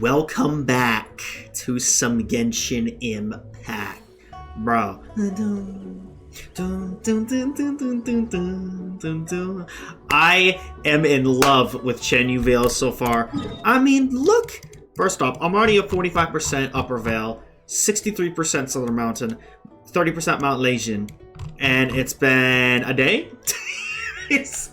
Welcome back to some Genshin Impact, bro. I am in love with Xianyun Vale so far. I mean, look. First off, I'm already at 45% Upper Vale, 63% Southern Mountain, 30% Mount Legion, and it's been a day. It's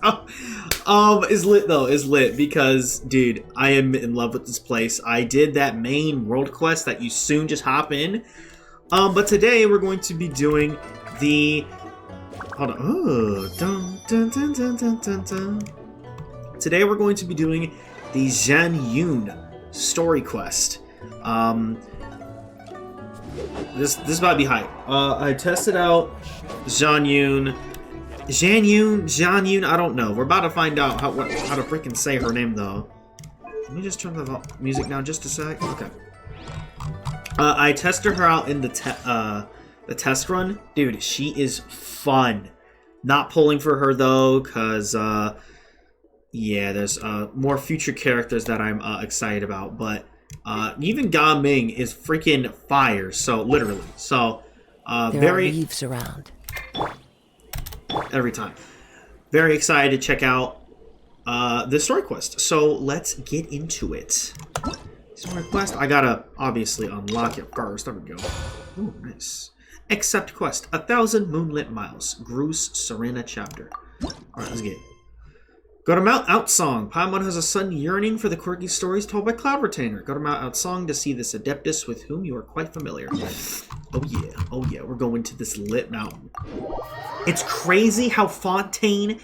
lit though. It's lit because, dude, I am in love with this place. I did that main world quest that you soon just hop in. But today we're going to be doing the. Hold on. Oh, dun, dun, dun, dun, dun, dun, dun. Today we're going to be doing the Xianyun story quest. This might be hype. I tested out Xianyun. Xianyun, I don't know. We're about to find out how to freaking say her name, though. Let me just turn the music down just a sec. Okay. I tested her out in the test run. Dude, she is fun. Not pulling for her, though, because, yeah, there's more future characters that I'm excited about. But even Ga Ming is freaking fire, so, literally. So, there are leaves around. Every time. Very excited to check out this story quest. So let's get into it. Story quest. I gotta obviously unlock it first. There we go. Ooh, nice. Accept quest. 1,000 moonlit miles. Gru's Serena chapter. Alright, let's get it. Go to Mount Outsong. Paimon has a sudden yearning for the quirky stories told by Cloud Retainer. Go to Mount Outsong to see this adeptus with whom you are quite familiar. Oh yeah, we're going to this lit mountain. It's crazy how Fontaine,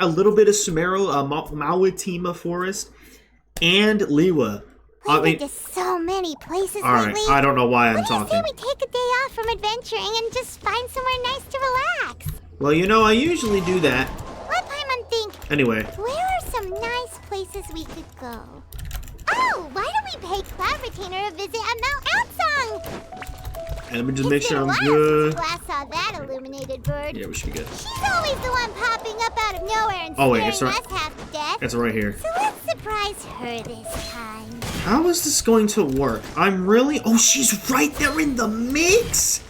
a little bit of Sumeru, Mawatima Forest, and Liwa. We've been to so many places lately. Alright, I don't know why I'm talking. What do you say we take a day off from adventuring and just find somewhere nice to relax? Well, you know, I usually do that. Let Paimon think. Anyway. Where are some nice places we could go? Oh, why don't we pay Cloud Retainer a visit at Mount Outsong? And let me just make sure I'm good. Last saw that illuminated bird. Yeah, we should be good. She's always the one popping up out of nowhere and scaring us half to death. It's right here. So let's surprise her this time. How is this going to work? I'm really... Oh, she's right there in the mix!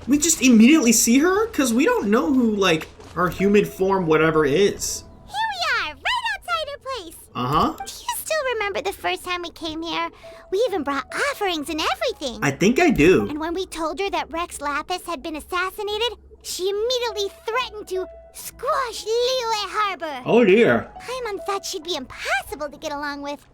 We just immediately see her? Because we don't know who, like, her human form whatever is. Here we are, right outside her place. Uh-huh. Do you still remember the first time we came here? We even brought offerings and everything. I think I do. And when we told her that Rex Lapis had been assassinated, she immediately threatened to squash Liyue Harbor. Oh dear. Paimon thought she'd be impossible to get along with.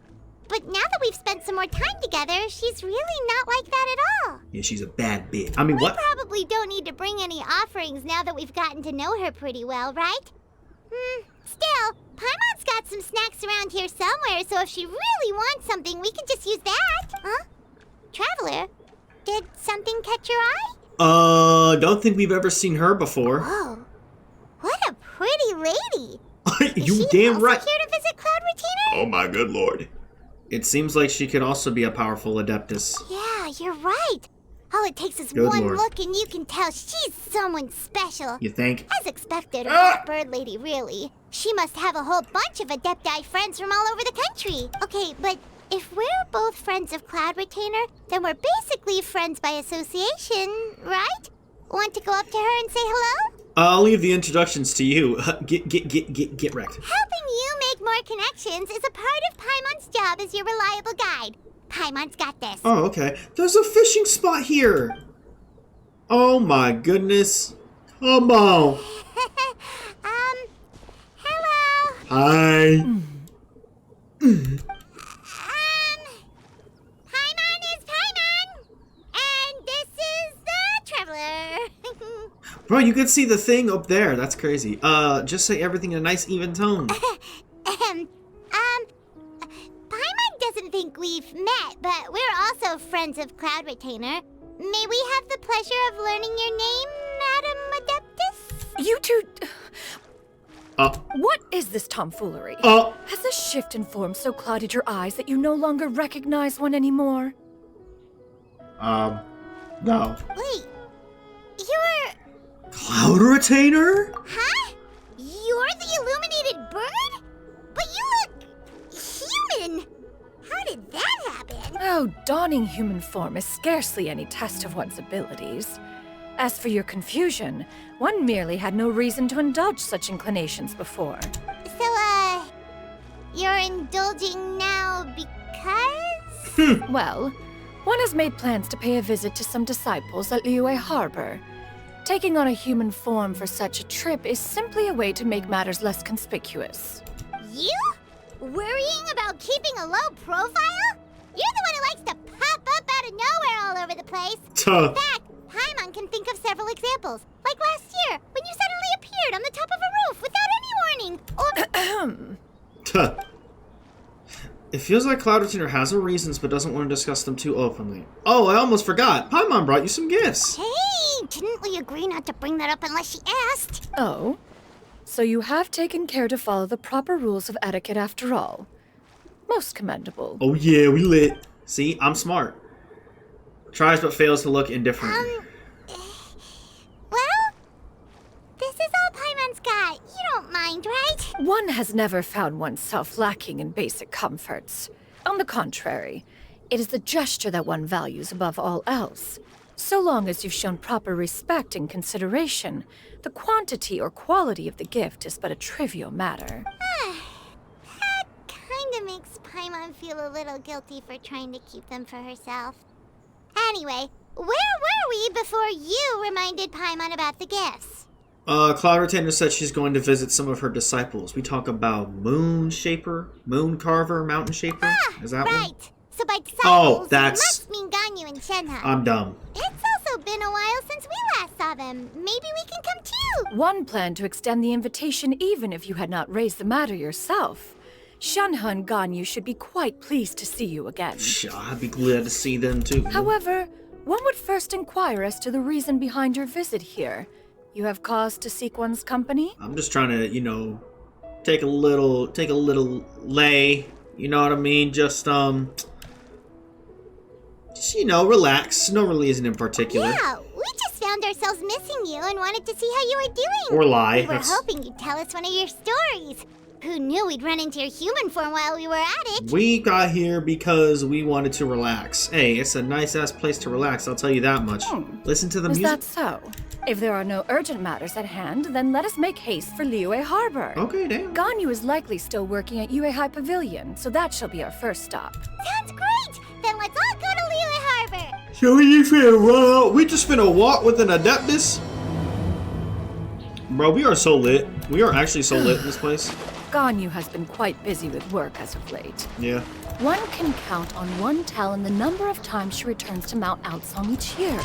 But now that we've spent some more time together, she's really not like that at all. Yeah, she's a bad bitch. I mean, what? We probably don't need to bring any offerings now that we've gotten to know her pretty well, right? Still, Paimon's got some snacks around here somewhere, so if she really wants something, we can just use that. Huh? Traveler, did something catch your eye? Don't think we've ever seen her before. Whoa, what a pretty lady. You Is she damn also right. here to visit Cloud Retainer? Oh my good lord. It seems like she could also be a powerful adeptus. Yeah, you're right. All it takes is Good one lord. look and you can tell she's someone special. You think? As expected, a black bird lady, really. She must have a whole bunch of Adepti friends from all over the country. Okay, but if we're both friends of Cloud Retainer, then we're basically friends by association, right? Want to go up to her and say hello? I'll leave the introductions to you. Get wrecked. Helping you make more connections is a part of Paimon's job as your reliable guide. Paimon's got this. Oh, okay. There's a fishing spot here. Oh my goodness. Come on. Hello. Hi. Paimon is Paimon, and this is the Traveler. Bro, you can see the thing up there. That's crazy. Just say everything in a nice even tone. Paimon doesn't think we've met, but we're also friends of Cloud Retainer. May we have the pleasure of learning your name, Madam Adeptus? You two... Uh. What is this tomfoolery? Has a shift in form so clouded your eyes that you no longer recognize one anymore? No. Wait, you're... Cloud Retainer? Huh? You're the illuminated bird? But Although donning human form is scarcely any test of one's abilities. As for your confusion, one merely had no reason to indulge such inclinations before. So, you're indulging now because? Well, one has made plans to pay a visit to some disciples at Liyue Harbor. Taking on a human form for such a trip is simply a way to make matters less conspicuous. You? Worrying about keeping a low profile? You're the one who likes to pop up out of nowhere all over the place. In fact, Paimon can think of several examples. Like last year, when you suddenly appeared on the top of a roof without any warning. Or... It feels like Cloud Retainer has her reasons, but doesn't want to discuss them too openly. Oh, I almost forgot. Paimon brought you some gifts. Hey, didn't we agree not to bring that up unless she asked? Oh? So you have taken care to follow the proper rules of etiquette after all. Most commendable. Oh yeah, we lit. See, I'm smart. Tries but fails to look indifferent. Well, this is all Paimon's got. You don't mind, right? One has never found oneself lacking in basic comforts. On the contrary, it is the gesture that one values above all else. So long as you've shown proper respect and consideration, the quantity or quality of the gift is but a trivial matter. That kinda makes Paimon feel a little guilty for trying to keep them for herself. Anyway, where were we before you reminded Paimon about the gifts? Cloud Retainer said she's going to visit some of her disciples. We talk about Moon Shaper, Moon Carver, Mountain Shaper. Is that right. one? So by disciples, that's... you must mean Ganyu and Xianyun. I'm dumb. It's also been a while since we last saw them. Maybe we can come too. One planned to extend the invitation even if you had not raised the matter yourself. Xianyun and Ganyu should be quite pleased to see you again. I'd be glad to see them too. However, one would first inquire as to the reason behind your visit here. You have cause to seek one's company? I'm just trying to, you know, take a little lay. You know what I mean? Just you know, relax. No reason in particular. Yeah, we just found ourselves missing you and wanted to see how you were doing. Or lie. We were hoping you'd tell us one of your stories. Who knew we'd run into your human form while we were at it? We got here because we wanted to relax. Hey, it's a nice-ass place to relax, I'll tell you that much. Listen to the Is music. that so? If there are no urgent matters at hand, then let us make haste for Liyue Harbor. Okay, damn. Ganyu is likely still working at Yuehai Pavilion, so that shall be our first stop. Sounds great! Then let's all go to Liyue Harbor! So we just finna walk with an Adeptus? Bro, we are so lit. We are actually so lit in this place. Ganyu has been quite busy with work as of late. Yeah. One can count on one talon the number of times she returns to Mount Outsong each year.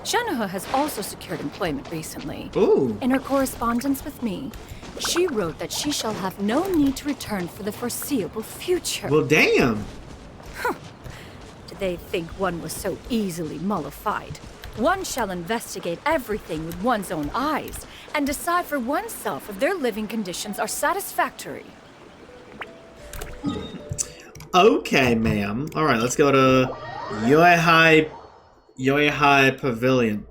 Xianyun has also secured employment recently. Ooh. In her correspondence with me, she wrote that she shall have no need to return for the foreseeable future. Well, damn. Did they think one was so easily mollified? One shall investigate everything with one's own eyes and decide for oneself if their living conditions are satisfactory. Okay, ma'am. All right, let's go to Yuehai Pavilion.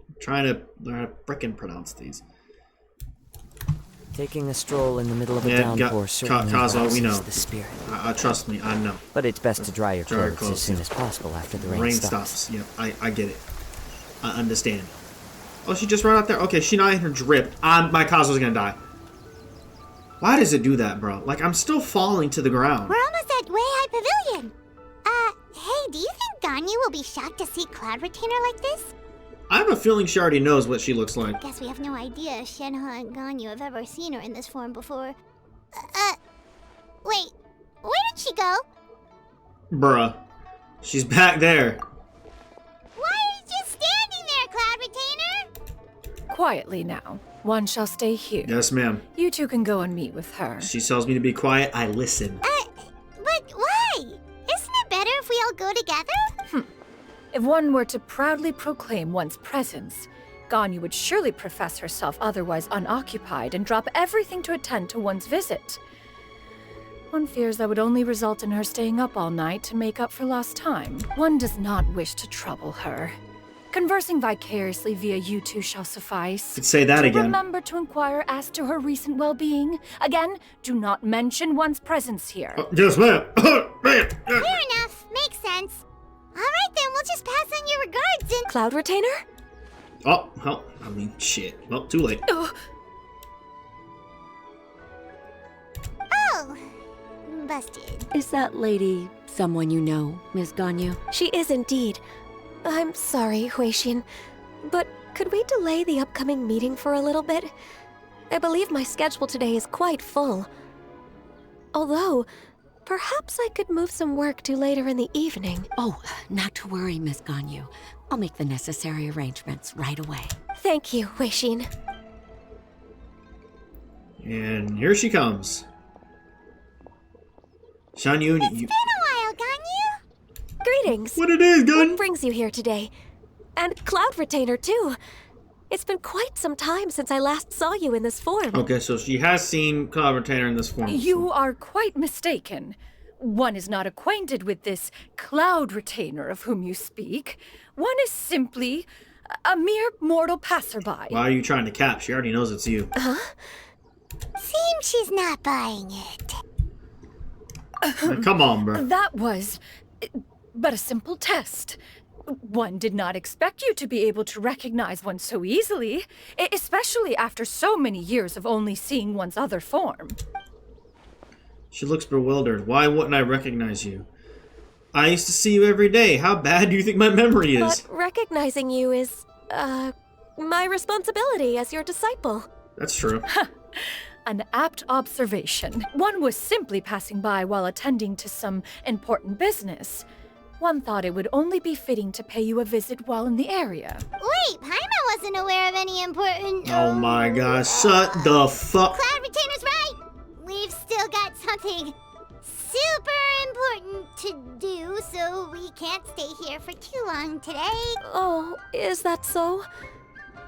I'm trying to learn how to frickin' pronounce these. Taking a stroll in the middle of a downpour certainly Kazuo, we know. rouses the spirit. Trust me, I know. But it's best to dry your clothes as soon yeah. as possible after the rain stops. Yeah, I get it. I understand. Oh, she just ran out there? Okay, she not in her drip. My Kazuo's gonna die. Why does it do that, bro? Like, I'm still falling to the ground. We're almost at Yuehai Pavilion. Hey, do you think Ganyu will be shocked to see Cloud Retainer like this? I have a feeling she already knows what she looks like. Guess we have no idea if Xianyun and Ganyu have ever seen her in this form before. Wait, where did she go? Bruh. She's back there. Why are you just standing there, Cloud Retainer? Quietly now. One shall stay here. Yes, ma'am. You two can go and meet with her. She tells me to be quiet. I listen. But why? Isn't it better if we all go together? If one were to proudly proclaim one's presence, Ganyu would surely profess herself otherwise unoccupied and drop everything to attend to one's visit. One fears that would only result in her staying up all night to make up for lost time. One does not wish to trouble her. Conversing vicariously via you two shall suffice. Could say that again. Remember to inquire as to her recent well-being. Again, do not mention one's presence here. Yes, ma'am. Fair enough. Cloud Retainer? Oh, well, I mean, shit. Well, too late. Oh, busted. Is that lady someone you know, Ms. Ganyu? She is indeed. I'm sorry, Xianyun, but could we delay the upcoming meeting for a little bit? I believe my schedule today is quite full. Although, perhaps I could move some work to later in the evening. Oh, not to worry, Miss Ganyu. I'll make the necessary arrangements right away. Thank you, Xianyun. And here she comes. Xianyun, you... Been a while, Ganyu. Greetings. What it is, Gun? What brings you here today? And Cloud Retainer, too. It's been quite some time since I last saw you in this form. Okay, so she has seen Cloud Retainer in this form. You are quite mistaken. One is not acquainted with this Cloud Retainer of whom you speak. One is simply a mere mortal passerby. Why are you trying to cap? She already knows it's you. Seems she's not buying it. Like, come on, bro. That was but a simple test. One did not expect you to be able to recognize one so easily, especially after so many years of only seeing one's other form. She looks bewildered. Why wouldn't I recognize you? I used to see you every day. How bad do you think my memory is? But recognizing you is, my responsibility as your disciple. That's true. An apt observation. One was simply passing by while attending to some important business. One thought it would only be fitting to pay you a visit while in the area. Wait, Paimon wasn't aware of any important... Oh my gosh, shut the fuck... Cloud Retainer's right! We've still got something super important to do, so we can't stay here for too long today. Oh, is that so?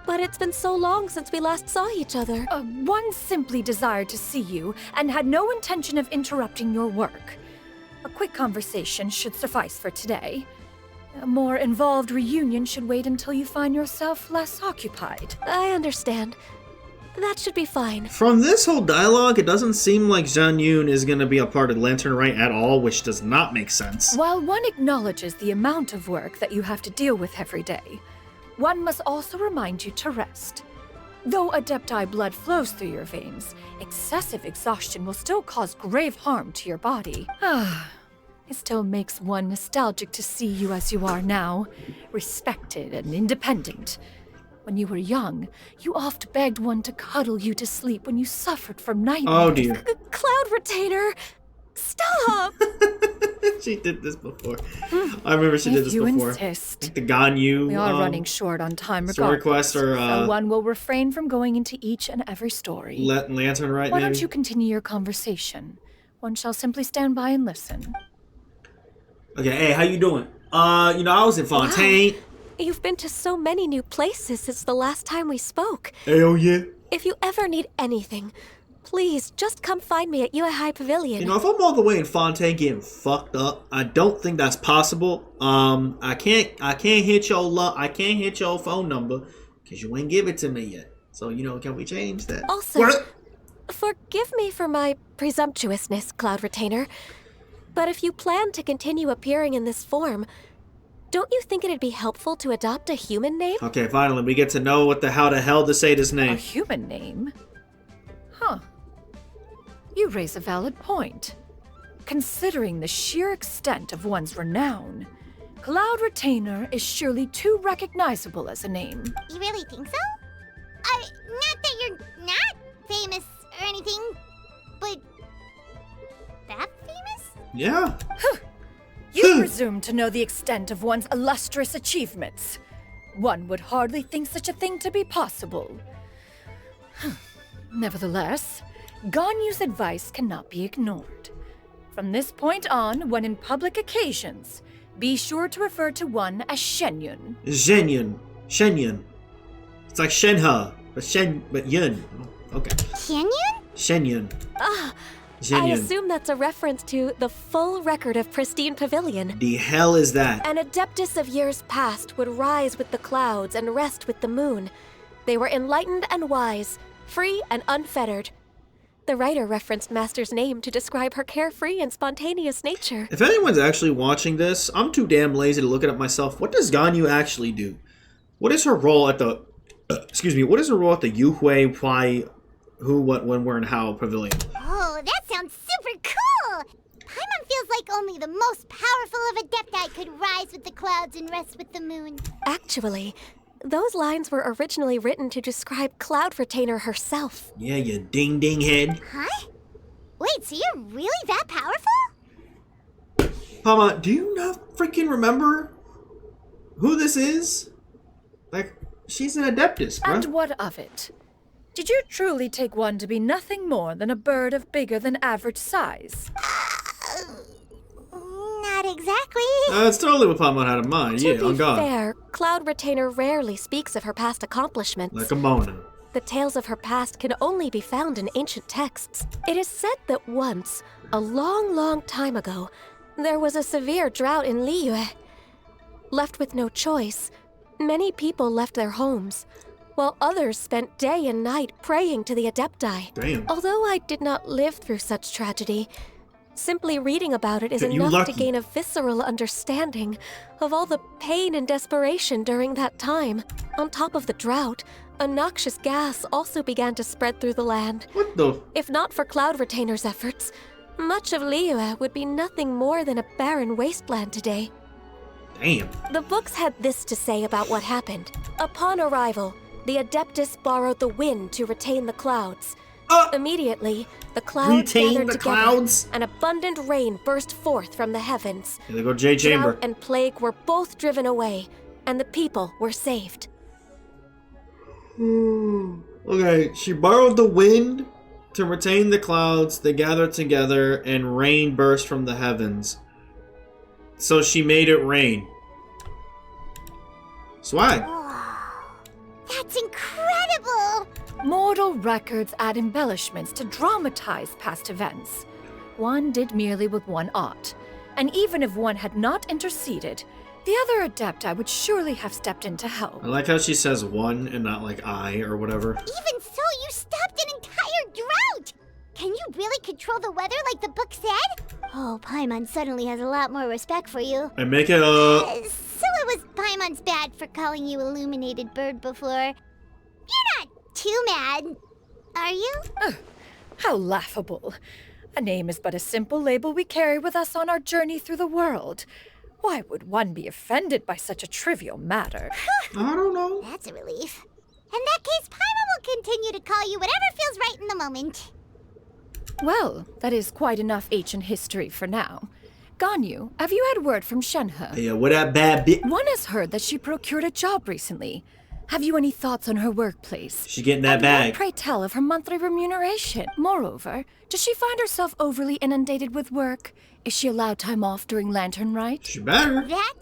But it's been so long since we last saw each other. One simply desired to see you and had no intention of interrupting your work. A quick conversation should suffice for today. A more involved reunion should wait until you find yourself less occupied. I understand. That should be fine. From this whole dialogue, it doesn't seem like Xianyun is going to be a part of Lantern Right at all, which does not make sense. While one acknowledges the amount of work that you have to deal with every day, one must also remind you to rest. Though Adepti blood flows through your veins, excessive exhaustion will still cause grave harm to your body. It still makes one nostalgic to see you as you are now, respected and independent. When you were young, you oft begged one to cuddle you to sleep when you suffered from nightmares. Oh dear. Cloud Retainer! Stop! She did this before. I remember she did this If you before. insist. The Ganyu. We are running short on time story regardless, quest or so one will refrain from going into each and every story. Lantern Right. Why maybe? don't you continue your conversation? One shall simply stand by and listen. Okay, hey, how you doing? I was in Fontaine. Wow. You've been to so many new places since the last time we spoke. Hell yeah. If you ever need anything, please just come find me at High Pavilion. If I'm all the way in Fontaine getting fucked up, I don't think that's possible. I can't hit your phone number because you ain't give it to me yet. So, can we change that? Also, forgive me for my presumptuousness, Cloud Retainer, but if you plan to continue appearing in this form, don't you think it'd be helpful to adopt a human name? Okay, finally, we get to know how the hell to say this A name. human name? Huh. You raise a valid point. Considering the sheer extent of one's renown, Cloud Retainer is surely too recognizable as a name. You really think so? Not that you're not famous or anything, but that famous? Yeah. You presume to know the extent of one's illustrious achievements. One would hardly think such a thing to be possible. Nevertheless, Ganyu's advice cannot be ignored. From this point on, when in public occasions, be sure to refer to one as Xianyun. Xianyun. It's like Shenhe, but Yun. Okay. Xianyun? Xianyun. I Xianyun. assume that's a reference to the full record of Pristine Pavilion. The hell is that? An adeptus of years past would rise with the clouds and rest with the moon. They were enlightened and wise, free and unfettered. The writer referenced Master's name to describe her carefree and spontaneous nature. If anyone's actually watching this, I'm too damn lazy to look it up myself. What does Ganyu actually do? What is her role at the... excuse me, what is her role at the Yu Hui, Why, Who, What, When, Where, and How Pavilion? Oh, that sounds super cool! Paimon feels like only the most powerful of Adepti could rise with the clouds and rest with the moon. Actually, those lines were originally written to describe Cloud Retainer herself. Yeah, you ding-ding head. Huh? Wait, so you're really that powerful? Mama, do you not freaking remember who this is? Like, she's an Adeptus, bruh. And what of it? Did you truly take one to be nothing more than a bird of bigger than average size? Not exactly. That's totally what Paimon had in mind. Yeah, To on be God. fair, Cloud Retainer rarely speaks of her past accomplishments. Like a Mona. The tales of her past can only be found in ancient texts. It is said that once, a long, long time ago, there was a severe drought in Liyue. Left with no choice, many people left their homes, while others spent day and night praying to the Adepti. Damn. Although I did not live through such tragedy, simply reading about it is You enough lucky. to gain a visceral understanding of all the pain and desperation during that time. On top of the drought, a noxious gas also began to spread through the land. What the... If not for Cloud Retainer's efforts, much of Liyue would be nothing more than a barren wasteland today. Damn. The books had this to say about what happened. Upon arrival, the Adeptus borrowed the wind to retain the clouds. Immediately, the clouds Retain gathered the together, clouds? and abundant rain burst forth from the heavens. Here they go, J Chamber. Drought and plague were both driven away, and the people were saved. Okay, she borrowed the wind to retain the clouds. They gathered together, and rain burst from the heavens. So she made it rain. Swag. That's incredible! Mortal records add embellishments to dramatize past events. One did merely with one art, and even if one had not interceded, the other Adepti would surely have stepped in to help. I like how she says one and not like I or whatever. Even so, you stopped an entire drought! Can you really control the weather like the book said? Oh, Paimon suddenly has a lot more respect for you. And make it So it was Paimon's bad for calling you Illuminated Bird before. You're not too mad, are you? How laughable. A name is but a simple label we carry with us on our journey through the world. Why would one be offended by such a trivial matter? I don't know. That's a relief. In that case, Paimon will continue to call you whatever feels right in the moment. Well, that is quite enough ancient history for now. Ganyu, have you had word from Shenhe? Yeah, what that bad bitch? One has heard that she procured a job recently. Have you any thoughts on her workplace? She getting that And bag. what, pray tell, of her monthly remuneration? Moreover, does she find herself overly inundated with work? Is she allowed time off during Lantern Rite? She better. That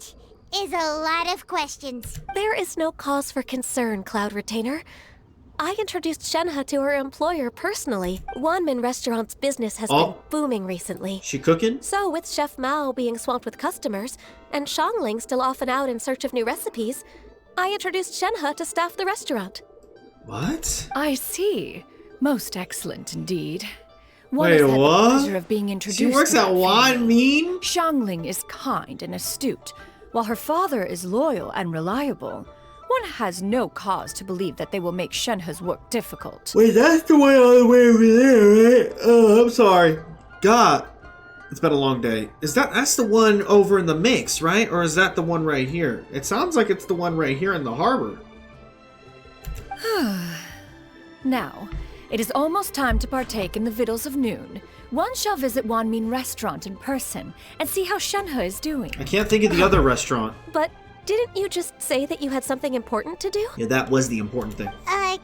is a lot of questions. There is no cause for concern, Cloud Retainer. I introduced Shenhe to her employer personally. Wanmin Restaurant's business has been booming recently. She cooking? So, with Chef Mao being swamped with customers, and Shangling still off and out in search of new recipes, I introduced Shenhe to staff the restaurant. What? I see. Most excellent indeed. One Wait, has had what? the pleasure of being introduced She works to at that family. Wanmin? Shangling is kind and astute, while her father is loyal and reliable. One has no cause to believe that they will make Shenhe's work difficult. Wait, that's the one all the way over there, right? Oh, I'm sorry. God. It's been a long day. That's the one over in the mix, right? Or is that the one right here? It sounds like it's the one right here in the harbor. Now, it is almost time to partake in the victuals of noon. One shall visit Wanmin Restaurant in person and see how Shenhe is doing. I can't think of the other restaurant. But didn't you just say that you had something important to do? Yeah, that was the important thing.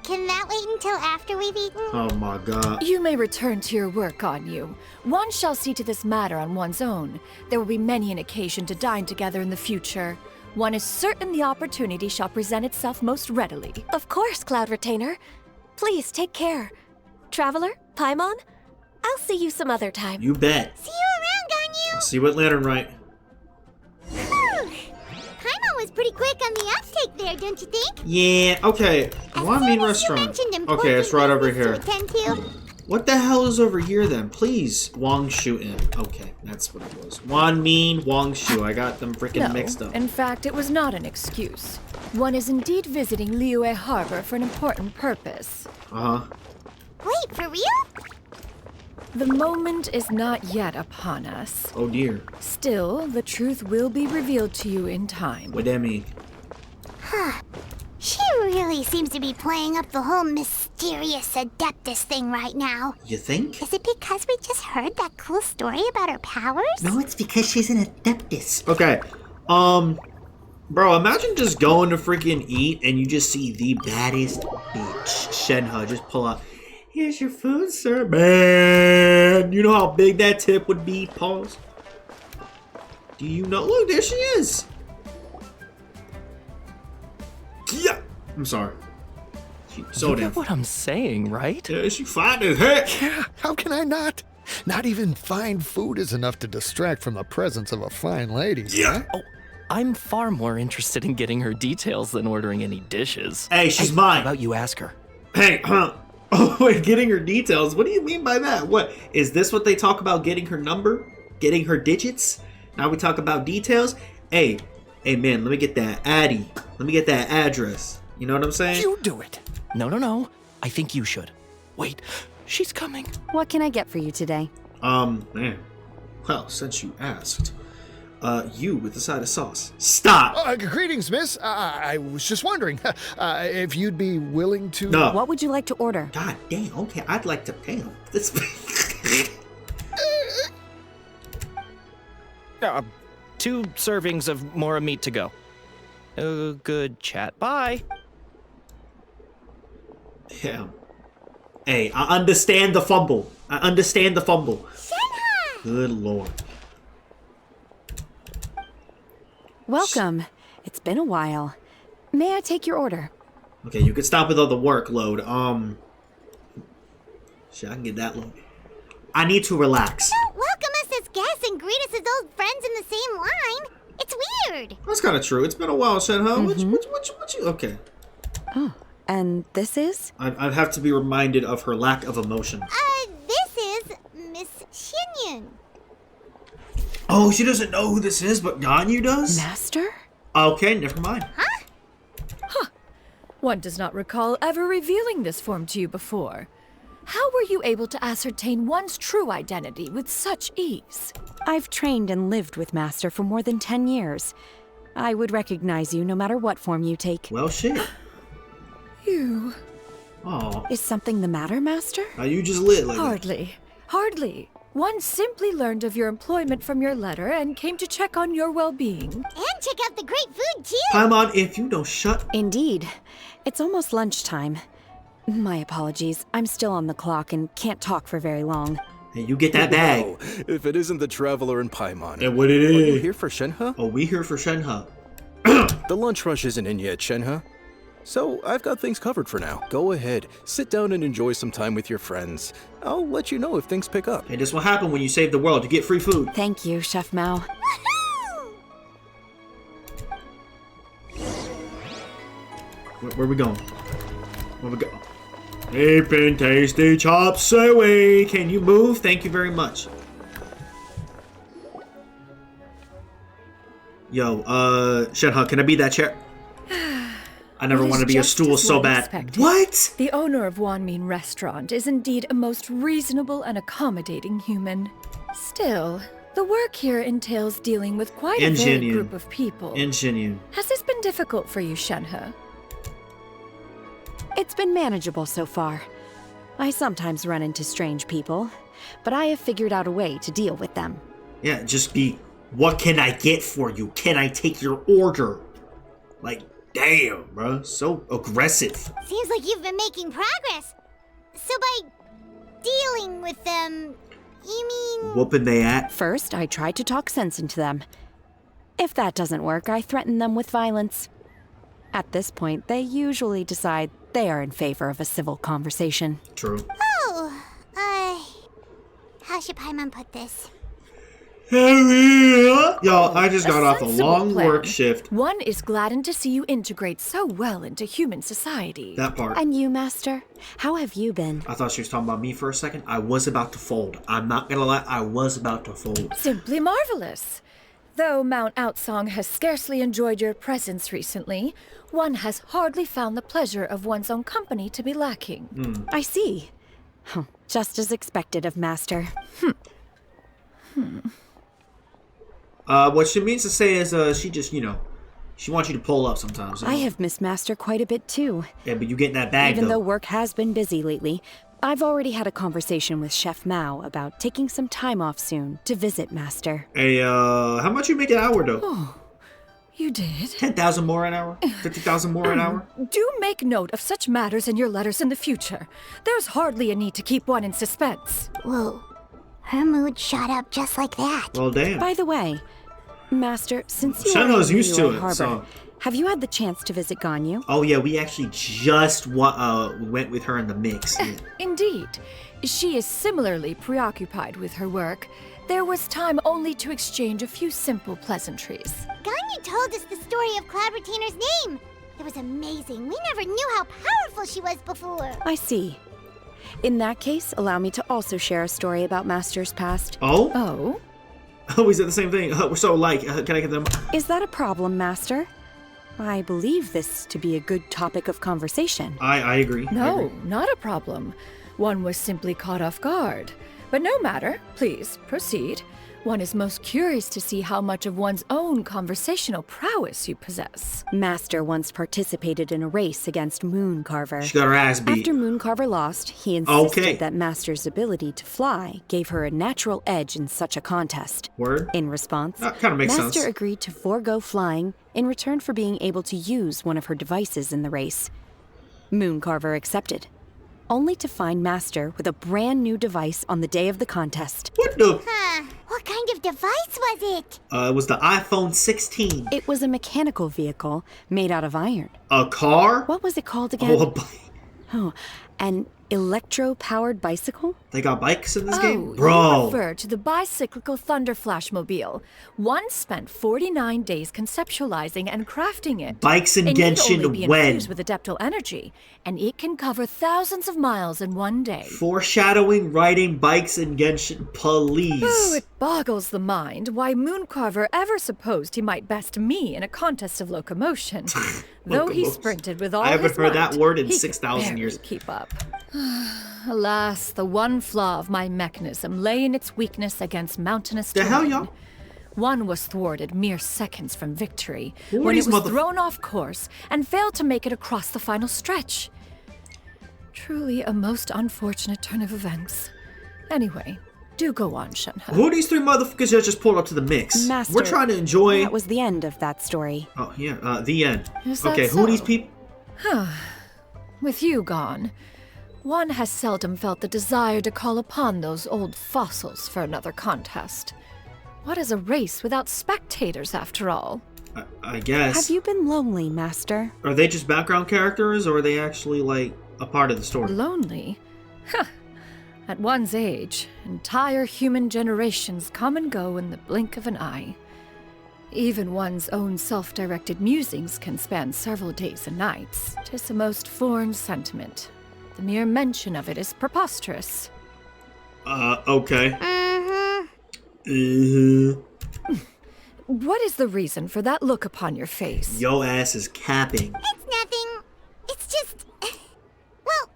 Can that wait until after we've eaten? Oh my god. You may return to your work, Ganyu. One shall see to this matter on one's own. There will be many an occasion to dine together in the future. One is certain the opportunity shall present itself most readily. Of course, Cloud Retainer. Please take care. Traveler, Paimon, I'll see you some other time. You bet. See you around, Ganyu! See what Lantern right. Paimon was pretty quick on the uptake there, don't you think? Yeah, okay. As Wanmin soon as you Restaurant. mentioned Okay, it's right important over business here. to attend to, What the hell is over here then? Please, Wang Shu in. Okay, that's what it was. Wan Min, Wang Shu. I got them freaking mixed up. In fact, it was not an excuse. One is indeed visiting Liyue Harbor for an important purpose. Uh-huh. Wait, for real? The moment is not yet upon us. Oh dear. Still, the truth will be revealed to you in time. What that mean? She really seems to be playing up the whole mysterious Adeptus thing right now. You think? Is it because we just heard that cool story about her powers? No, it's because she's an Adeptus. Okay. Bro, imagine just going to freaking eat and you just see the baddest bitch, Shenhe, just pull out. Here's your food, sir. Man, you know how big that tip would be? Pause. Do you know? Look, there she is. Yeah. I'm sorry. She's so You damn. get what I'm saying, right? Yeah, she fine as heck. Yeah, how can I not? Not even fine food is enough to distract from the presence of a fine lady. Yeah. huh? Oh, I'm far more interested in getting her details than ordering any dishes. Hey, she's How mine. about you ask her? Hey, oh, wait, getting her details. What do you mean by that? What is this? What they talk about? Getting her number, getting her digits. Now we talk about details. Hey, man, let me get that Addy. Let me get that address. You know what I'm saying? You do it. No. I think you should. Wait, she's coming. What can I get for you today? Man. Well, since you asked, you with the side of sauce. Stop. Greetings, miss. I was just wondering if you'd be willing to... No. What would you like to order? God damn. Okay, I'd like to pay him. This. 2 servings of Mora meat to go. Good chat. Bye. Yeah. Hey, I understand the fumble. Good lord. Welcome. It's been a while. May I take your order? Okay, you can stop with all the workload. Shit, I can get that load. I need to relax. Don't welcome us as guests and greet us as old friends in the same line. It's weird. That's kind of true. It's been a while, Shenhe. What you? Okay. Oh, and this is? I'd have to be reminded of her lack of emotion. This is Miss Xianyun. Oh, she doesn't know who this is, but Ganyu does? Master? Okay, never mind. One does not recall ever revealing this form to you before. How were you able to ascertain one's true identity with such ease? I've trained and lived with Master for more than 10 years. I would recognize you no matter what form you take. Well, shit. You... Aw. Is something the matter, Master? How you just lit like that? Hardly. One simply learned of your employment from your letter and came to check on your well-being. And check out the great food, too. Paimon, if you don't shut... Indeed. It's almost lunchtime. My apologies. I'm still on the clock and can't talk for very long. Hey, you get that bag. Wow. If it isn't the Traveler and Paimon. And what it Are you is? here for Shenhe? Oh, we here for Shenhe. The lunch rush isn't in yet, Shenhe. So I've got things covered for now. Go ahead, sit down and enjoy some time with your friends. I'll let you know if things pick up. Hey, this will happen when you save the world. You get free food. Thank you, Chef Mao. Where we going? Where we go? Deep and tasty chop suey. Can you move? Thank you very much. Yo, Shenhe, can I be that chair? I never want to be a stool so bad. Expected. What? The owner of Wanmin Restaurant is indeed a most reasonable and accommodating human. Still, the work here entails dealing with quite a varied group of people. Xianyun. Has this been difficult for you, Shenhe? It's been manageable so far. I sometimes run into strange people, but I have figured out a way to deal with them. Yeah, just be, what can I get for you? Can I take your order? Like, damn, bro. So aggressive. Seems like you've been making progress. So by dealing with them, you mean... Whooping they at? First, I try to talk sense into them. If that doesn't work, I threaten them with violence. At this point, they usually decide they are in favor of a civil conversation. True. Oh, how should Paimon put this? Yo, I just got off a long plan. work shift. One is gladdened to see you integrate so well into human society. That part. And you, Master? How have you been? I thought she was talking about me for a second. I was about to fold. I'm not gonna lie, I was about to fold. Simply marvelous. Though Mount Outsong has scarcely enjoyed your presence recently, one has hardly found the pleasure of one's own company to be lacking. I see. Just as expected of Master. What she means to say is, she just, she wants you to pull up sometimes. I have missed Master quite a bit too. Yeah, but you getting that bag, Even though work has been busy lately, I've already had a conversation with Chef Mao about taking some time off soon to visit Master. Hey, how much you make an hour, though? Oh, you did? 10,000 more an hour? 50,000 more an hour? Do make note of such matters in your letters in the future. There's hardly a need to keep one in suspense. Whoa. Her mood shot up just like that. Well, damn. By the way, Master, since you Shenhe's are in used to Liyue it, Harbor, so... have you had the chance to visit Ganyu? Oh, yeah, we actually just went with her in the mix. Yeah. Indeed. She is similarly preoccupied with her work. There was time only to exchange a few simple pleasantries. Ganyu told us the story of Cloud Retainer's name. It was amazing. We never knew how powerful she was before. I see. In that case, allow me to also share a story about Master's past. Oh? Oh? Oh, we said the same thing. So, can I get them? Is that a problem, Master? I believe this to be a good topic of conversation. I agree. No, not a problem. One was simply caught off guard. But no matter. Please, proceed. One is most curious to see how much of one's own conversational prowess you possess. Master once participated in a race against Mooncarver. She got her ass beat. After Mooncarver lost, he insisted that Master's ability to fly gave her a natural edge in such a contest. Word? In response, That kind of makes sense. Master agreed to forego flying in return for being able to use one of her devices in the race. Mooncarver accepted, only to find Master with a brand new device on the day of the contest. What the? What kind of device was it? It was the iPhone 16. It was a mechanical vehicle made out of iron. A car? What was it called again? Oh, a bike. Oh, an electro-powered bicycle? They got bikes in this game? You Bro. refer to the bicyclical Thunder Flashmobile. One spent 49 days conceptualizing and crafting it. Bikes in It need Genshin only be when? infused with adeptal energy, and it can cover thousands of miles in one day. Foreshadowing riding bikes in Genshin, please. Oh, it boggles the mind why Mooncarver ever supposed he might best me in a contest of locomotion. Though he sprinted with all his I haven't heard might, that word in he could 6,000 barely years. keep up. Alas, the one flaw of my mechanism lay in its weakness against mountainous The terrain. hell, y'all? One was thwarted mere seconds from victory, Who are when it these was thrown off course and failed to make it across the final stretch. Truly a most unfortunate turn of events. Anyway, do go on, Shenhe. Who are these three motherfuckers that just pulled up to the mix? Master, We're trying to enjoy... That was the end of that story. Oh, yeah, the end. Is that Okay, who are these so? people? With you gone, one has seldom felt the desire to call upon those old fossils for another contest. What is a race without spectators, after all? I guess. Have you been lonely, Master? Are they just background characters, or are they actually, a part of the story? Lonely? Huh. At one's age, entire human generations come and go in the blink of an eye. Even one's own self-directed musings can span several days and nights. 'Tis a most foreign sentiment. The mere mention of it is preposterous. Okay. What is the reason for that look upon your face? Yo ass is capping. It's nothing. It's just... Well,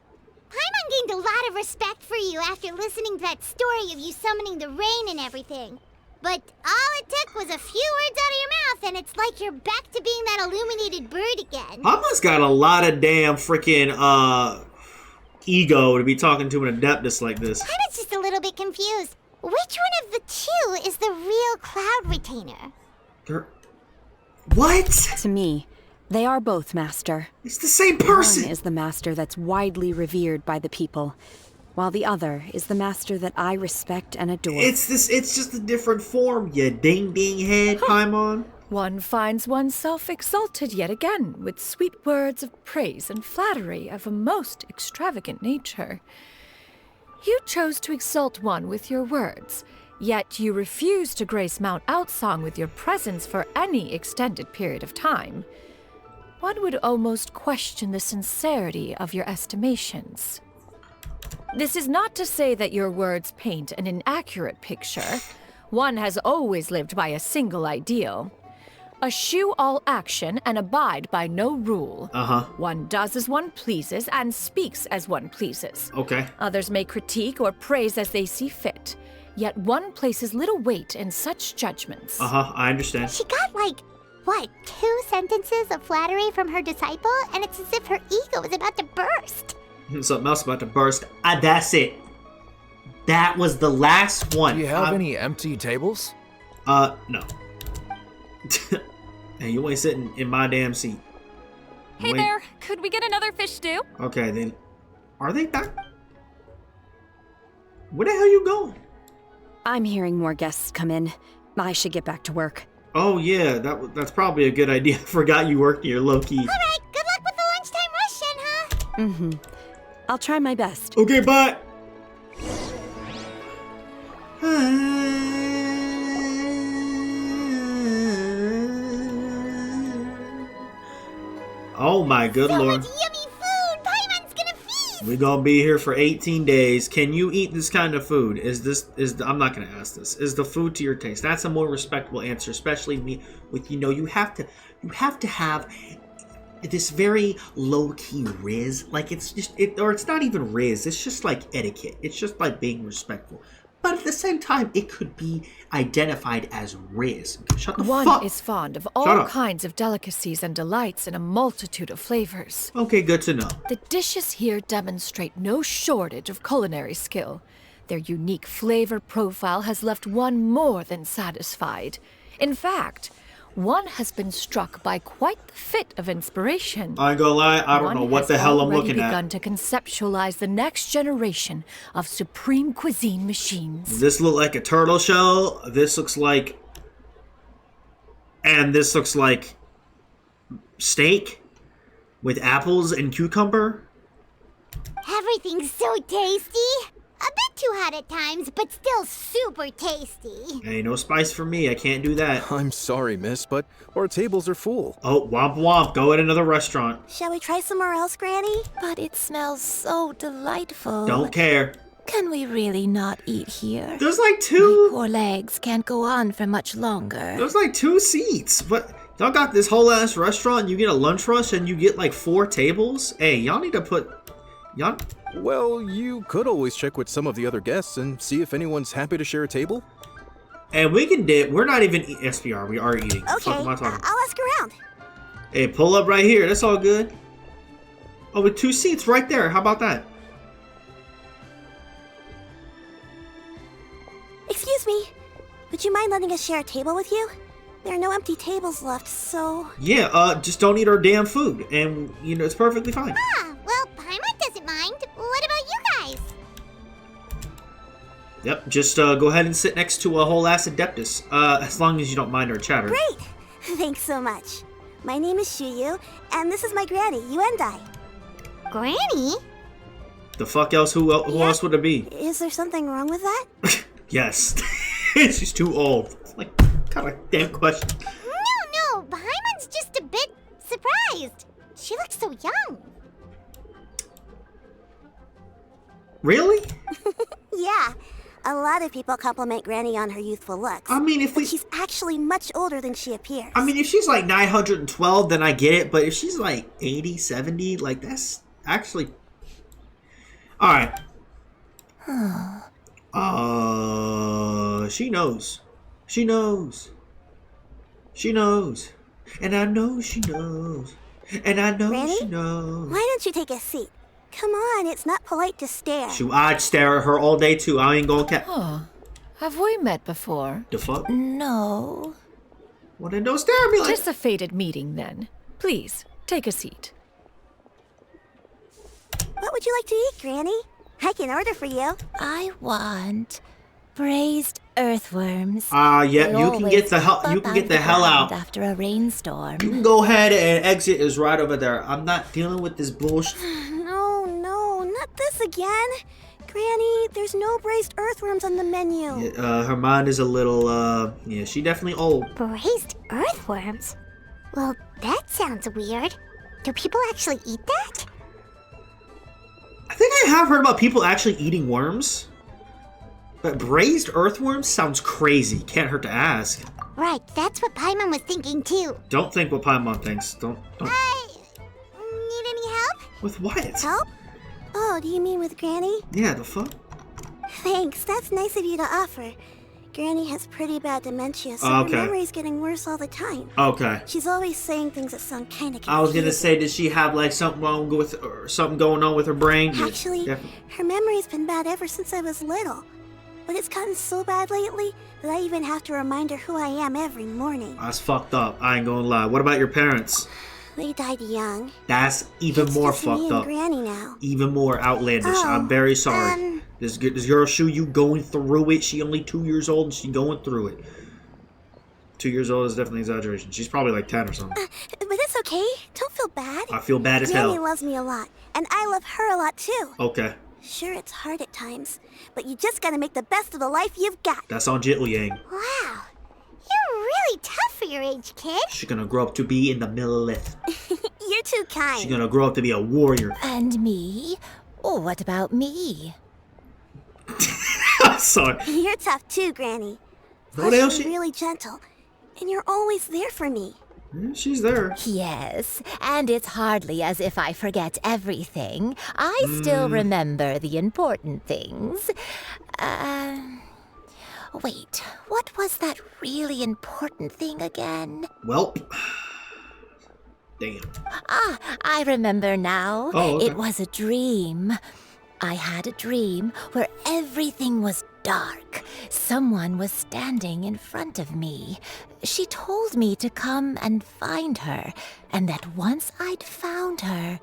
Paimon gained a lot of respect for you after listening to that story of you summoning the rain and everything. But all it took was a few words out of your mouth, and it's like you're back to being that illuminated bird again. Paimon's got a lot of damn freaking, ego to be talking to an adeptus like this. Paimon's just a little bit confused. Which one of the two is the real Cloud Retainer? What? To me, they are both, Master. It's the same person! One is the Master that's widely revered by the people, while the other is the Master that I respect and adore. It's just a different form, you ding-ding head, Paimon. One finds oneself exalted yet again with sweet words of praise and flattery of a most extravagant nature. You chose to exalt one with your words, Yet you refuse to grace Mount Outsong with your presence for any extended period of time. One would almost question the sincerity of your estimations. This is not to say that your words paint an inaccurate picture. One has always lived by a single ideal. Eschew all action and abide by no rule. One does as one pleases and speaks as one pleases. Okay. Others may critique or praise as they see fit. Yet one places little weight in such judgments. I understand. She got like, what, 2 sentences of flattery from her disciple? And it's as if her ego is about to burst. Something else about to burst. That's it. That was the last one. Do you have any empty tables? No. Hey, you ain't sitting in my damn seat. Hey there, could we get another fish stew? Okay, then. Are they back? Where the hell you going? I'm hearing more guests come in. I should get back to work. Oh yeah, that's probably a good idea. I forgot you worked here, low-key. Alright, good luck with the lunchtime rush, Shenhe. I'll try my best. Okay, bye. Oh my good lord. So much yummy food! Paimon's gonna feast! We're gonna be here for 18 days. Can you eat this kind of food? I'm not gonna ask this. Is the food to your taste? That's a more respectable answer, especially me with, you have to have this very low-key riz. Like it's not even riz, it's just like etiquette. It's just like being respectful. But at the same time, it could be identified as riz. Shut the fuck up. One is fond of all kinds of delicacies and delights in a multitude of flavors. Okay, good to know. The dishes here demonstrate no shortage of culinary skill. Their unique flavor profile has left one more than satisfied. In fact, one has been struck by quite the fit of inspiration. I ain't gonna lie, I don't know what the hell I'm looking at. One has already begun to conceptualize the next generation of supreme cuisine machines. Does this look like a turtle shell? This looks like... And this looks like... steak? With apples and cucumber? Everything's so tasty! A bit too hot at times, but still super tasty. Hey, no spice for me. I can't do that. I'm sorry, miss, but our tables are full. Oh, womp womp. Go at another restaurant. Shall we try somewhere else, Granny? But it smells so delightful. Don't care. Can we really not eat here? There's like 2... My poor legs can't go on for much longer. There's like 2 seats. But y'all got this whole ass restaurant. You get a lunch rush and you get like 4 tables. Hey, y'all need to put... Y'all... Well, you could always check with some of the other guests and see if anyone's happy to share a table. And we can dip. We're not even SPR. We are eating. Okay, I'll ask around. Hey, pull up right here. That's all good. Oh, with 2 seats right there. How about that? Excuse me. Would you mind letting us share a table with you? There are no empty tables left, so... Yeah, just don't eat our damn food. And, it's perfectly fine. Ah, well, Paimon doesn't mind. What about you guys? Yep, just go ahead and sit next to a whole ass Adeptus. As long as you don't mind our chatter. Great! Thanks so much. My name is Xianyun, and this is my granny, Yuendai. Granny? The fuck else? Who else would it be? Is there something wrong with that? Yes. She's too old. Like, kind of damn question. No, Paimon's just a bit surprised. She looks so young. Really? Yeah. A lot of people compliment Granny on her youthful looks. I mean, but she's actually much older than she appears. I mean, if she's like 912, then I get it. But if she's like 80, 70, like that's actually... Alright. She knows. She knows. She knows. And I know she knows. And I know Granny? she knows. Why don't you take a seat? Come on, it's not polite to stare. Shoot, I'd stare at her all day too. I ain't gonna Huh. Have we met before? The fuck? No. Well, then don't stare at me like... Tis a fated meeting, then. Please, take a seat. What would you like to eat, Granny? I can order for you. I want braised earthworms. Yeah, you can get the hell out after a rainstorm. You can go ahead and exit is right over there. I'm not dealing with this bullshit. No, not this again. Granny, there's no braised earthworms on the menu. Yeah, her mind is a little, yeah, she definitely old. Braised earthworms? Well, that sounds weird. Do people actually eat that? I think I have heard about people actually eating worms. But braised earthworms sounds crazy. Can't hurt to ask. Right, that's what Paimon was thinking too. Don't think what Paimon thinks. Don't. Need any help? With what? Help? Oh, do you mean with Granny? Yeah, the fuck? Thanks, that's nice of you to offer. Granny has pretty bad dementia, so Okay. her memory's getting worse all the time. Okay. She's always saying things that sound kind of confusing. I was gonna say, did she have like something wrong with, or something going on with her brain? Actually, her memory's been bad ever since I was little. But it's gotten so bad lately that I even have to remind her who I am every morning. That's fucked up. I ain't gonna lie. What about your parents? They died young. That's even more It's just me fucked and up. Granny now. Even more outlandish. Oh, I'm very sorry. This girl Shu, you going through it. She only 2 years old and she going through it. 2 years old is definitely an exaggeration. She's probably like 10 or something. But it's okay. Don't feel bad. I feel bad as Granny hell. loves me a lot, and I love her a lot too. Okay. Sure, it's hard at times, but you just gotta make the best of the life you've got. That's on Jitl Yang. Wow, you're really tough for your age, kid. She's gonna grow up to be in the Millelith. You're too kind. She's gonna grow up to be a warrior. And me? Oh, what about me? I'm sorry. You're tough too, Granny. What Plus, else? you're really gentle, and you're always there for me. She's there. Yes, and it's hardly as if I forget everything. I still remember the important things. Wait, what was that really important thing again? Well, damn. Ah, I remember now. Oh, okay. It was a dream. I had a dream where everything was dark. Someone was standing in front of me. She told me to come and find her, and that once I'd found her,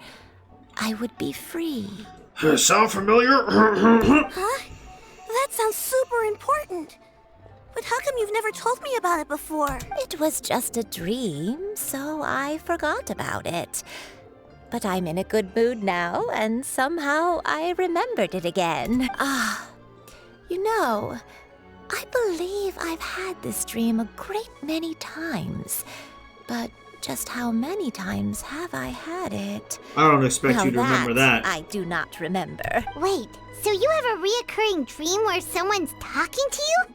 I would be free. Sound familiar? Huh? That sounds super important. But how come you've never told me about it before? It was just a dream, so I forgot about it. But I'm in a good mood now, and somehow I remembered it again. Ah, you know, I believe I've had this dream a great many times. But just how many times have I had it? I don't expect Now you to remember that. I do not remember. Wait, so you have a reoccurring dream where someone's talking to you?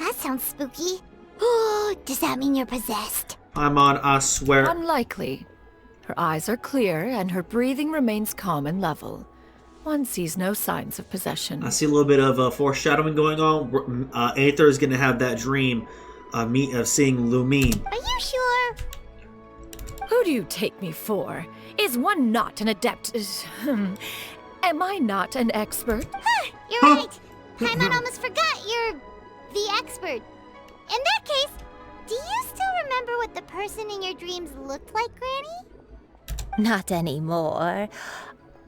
That sounds spooky. Oh, does that mean you're possessed? I swear. Unlikely. Her eyes are clear and her breathing remains calm and level. One sees no signs of possession. I see a little bit of foreshadowing going on. Aether is going to have that dream of seeing Lumine. Are you sure? Who do you take me for? Is one not an adept? Am I not an expert? You're right. Paimon almost forgot you're the expert. In that case, do you still remember what the person in your dreams looked like, Granny? Not anymore.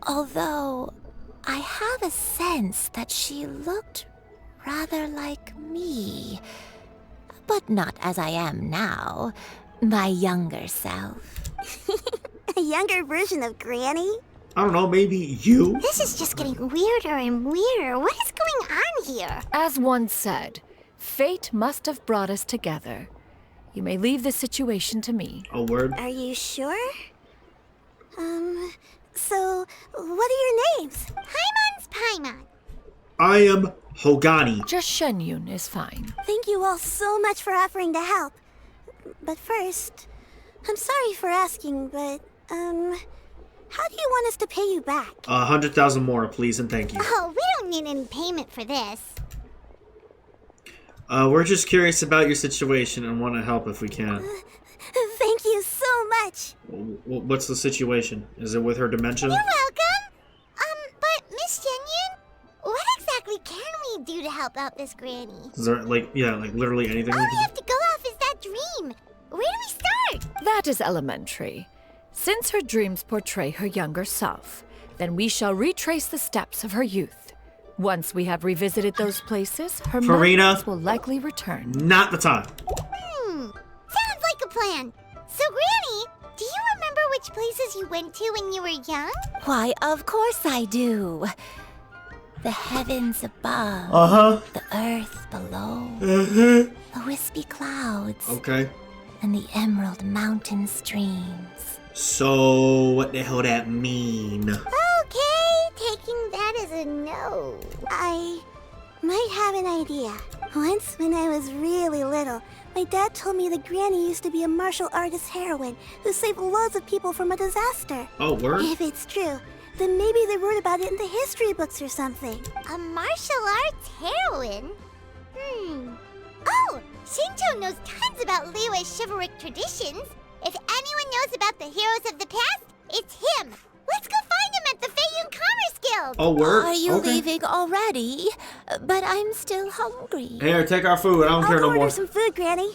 Although, I have a sense that she looked rather like me. But not as I am now. My younger self. A younger version of Granny? I don't know, maybe you? This is just getting weirder and weirder. What is going on here? As one said, fate must have brought us together. You may leave the situation to me. A word? Are you sure? So, what are your names? Paimon's Paimon. I am Hogani. Just Xianyun is fine. Thank you all so much for offering to help. But first, I'm sorry for asking, but, how do you want us to pay you back? 100,000 more, please, and thank you. Oh, we don't need any payment for this. We're just curious about your situation and want to help if we can. Thank you so much. What's the situation? Is it with her dementia? You're welcome. But Miss Xianyun, what exactly can we do to help out this granny? Is there, like literally anything All we we can have to go off is that dream. Where do we start? That is elementary. Since her dreams portray her younger self, then we shall retrace the steps of her youth. Once we have revisited those places, her Farina, memories will likely return. Not the time. Sounds like a plan. So, Granny, do you remember which places you went to when you were young? Why, of course I do. The heavens above. Uh-huh. The earth below. Uh-huh. The wispy clouds. Okay. And the emerald mountain streams. So, what the hell that mean? Okay, taking that as a no. I might have an idea. Once when I was really little, my dad told me that Granny used to be a martial artist heroine who saved loads of people from a disaster. Oh, word? If it's true, then maybe they wrote about it in the history books or something. A martial arts heroine? Oh, Shinjo knows tons about Liyue's chivalric traditions. If anyone knows about the heroes of the past, it's him. Let's go find him at the Xianyun Commerce Guild. Oh, word? Are you okay. leaving already? But I'm still hungry. Here, take our food. I don't care no I'll more. order some food, Granny.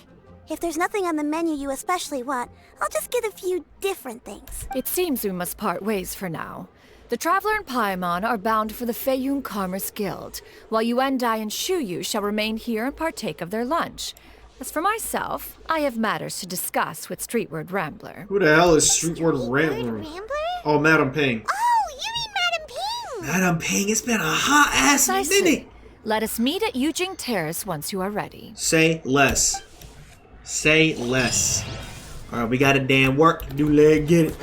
If there's nothing on the menu you especially want, I'll just get a few different things. It seems we must part ways for now. The Traveler and Paimon are bound for the Xianyun Commerce Guild, while Yuendai and Shuyu shall remain here and partake of their lunch. As for myself, I have matters to discuss with Streetward Rambler. Who the hell is Streetward Rambler? Oh, Madam Ping. Oh, you mean Madam Ping? Madam Ping, it's been a hot-ass minute. Let us meet at Yujing Terrace once you are ready. Say less. Say less. Alright, we got a damn work to do. Let's get it.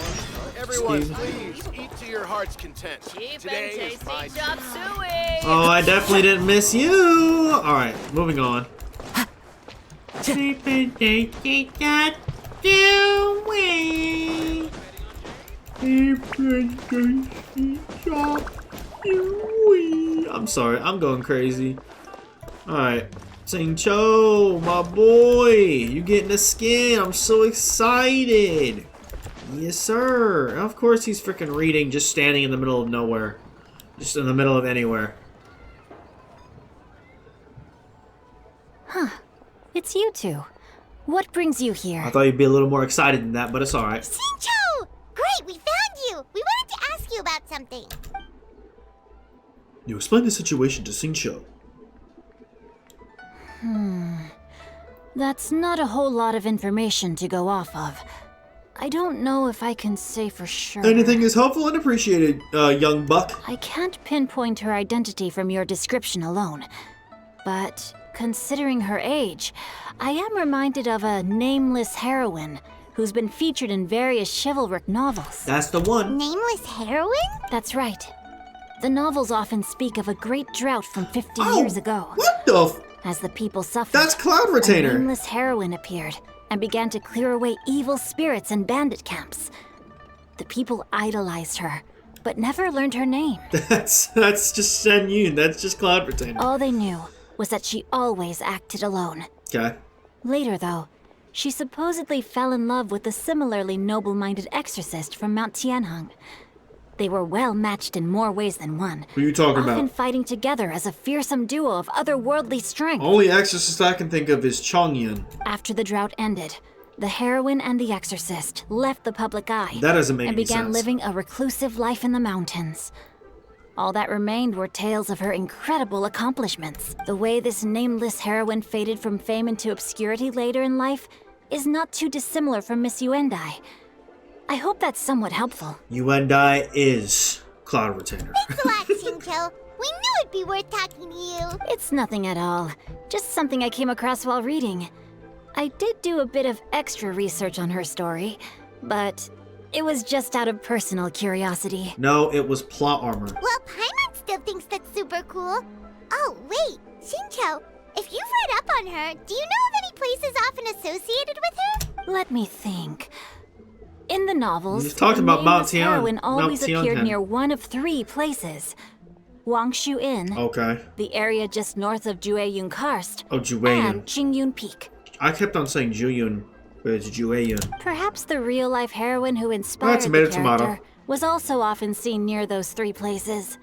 Everyone, please eat to your heart's content. Today is my chop suey. Oh, I definitely didn't miss you. Alright, moving on. I'm sorry, I'm going crazy. Alright. Sing-Cho, my boy. You getting the skin. I'm so excited. Yes, sir. Of course he's freaking reading, just standing in the middle of nowhere. Just in the middle of anywhere. Huh. It's you two. What brings you here? I thought you'd be a little more excited than that, but it's alright. Shincho! Great, we found you! We wanted to ask you about something. You explain the situation to Sing-Cho. That's not a whole lot of information to go off of. I don't know if I can say for sure. Anything is helpful and appreciated, young buck. I can't pinpoint her identity from your description alone. But considering her age, I am reminded of a nameless heroine who's been featured in various chivalric novels. That's the one. Nameless heroine? That's right. The novels often speak of a great drought from 50 years ago. What the As the people suffered, That's Cloud Retainer. a nameless heroine appeared and began to clear away evil spirits and bandit camps. The people idolized her, but never learned her name. That's just Xianyun. That's just Cloud Retainer. All they knew was that she always acted alone. Okay. Later, though, she supposedly fell in love with a similarly noble-minded exorcist from Mount Tianheng. They were well matched in more ways than one. Who are you talking often about? fighting together as a fearsome duo of otherworldly strength. Only exorcist I can think of is Xianyun. After the drought ended, the heroine and the exorcist left the public eye. That doesn't make and any began sense. living a reclusive life in the mountains. All that remained were tales of her incredible accomplishments. The way this nameless heroine faded from fame into obscurity later in life is not too dissimilar from Miss Yuendai. I hope that's somewhat helpful. Yuendai is Cloud Retainer. Thanks a lot, Shincho. We knew it'd be worth talking to you. It's nothing at all. Just something I came across while reading. I did do a bit of extra research on her story, but it was just out of personal curiosity. No, it was plot armor. Well, Paimon still thinks that's super cool. Oh, wait, Shincho, if you've read up on her, do you know of any places often associated with her? Let me think. In the novels, He's talking the about Mount nameless heroine Tian. always Mount appeared Tianhen. near one of 3 places. Wangshu Inn, Okay. the area just north of Jueyun Karst, Oh, Jueyun. and Qingyun Peak. I kept on saying Juyun, but it's Jueyun. Perhaps the real-life heroine who inspired That's tomato, the character tomato. was also often seen near those 3 places.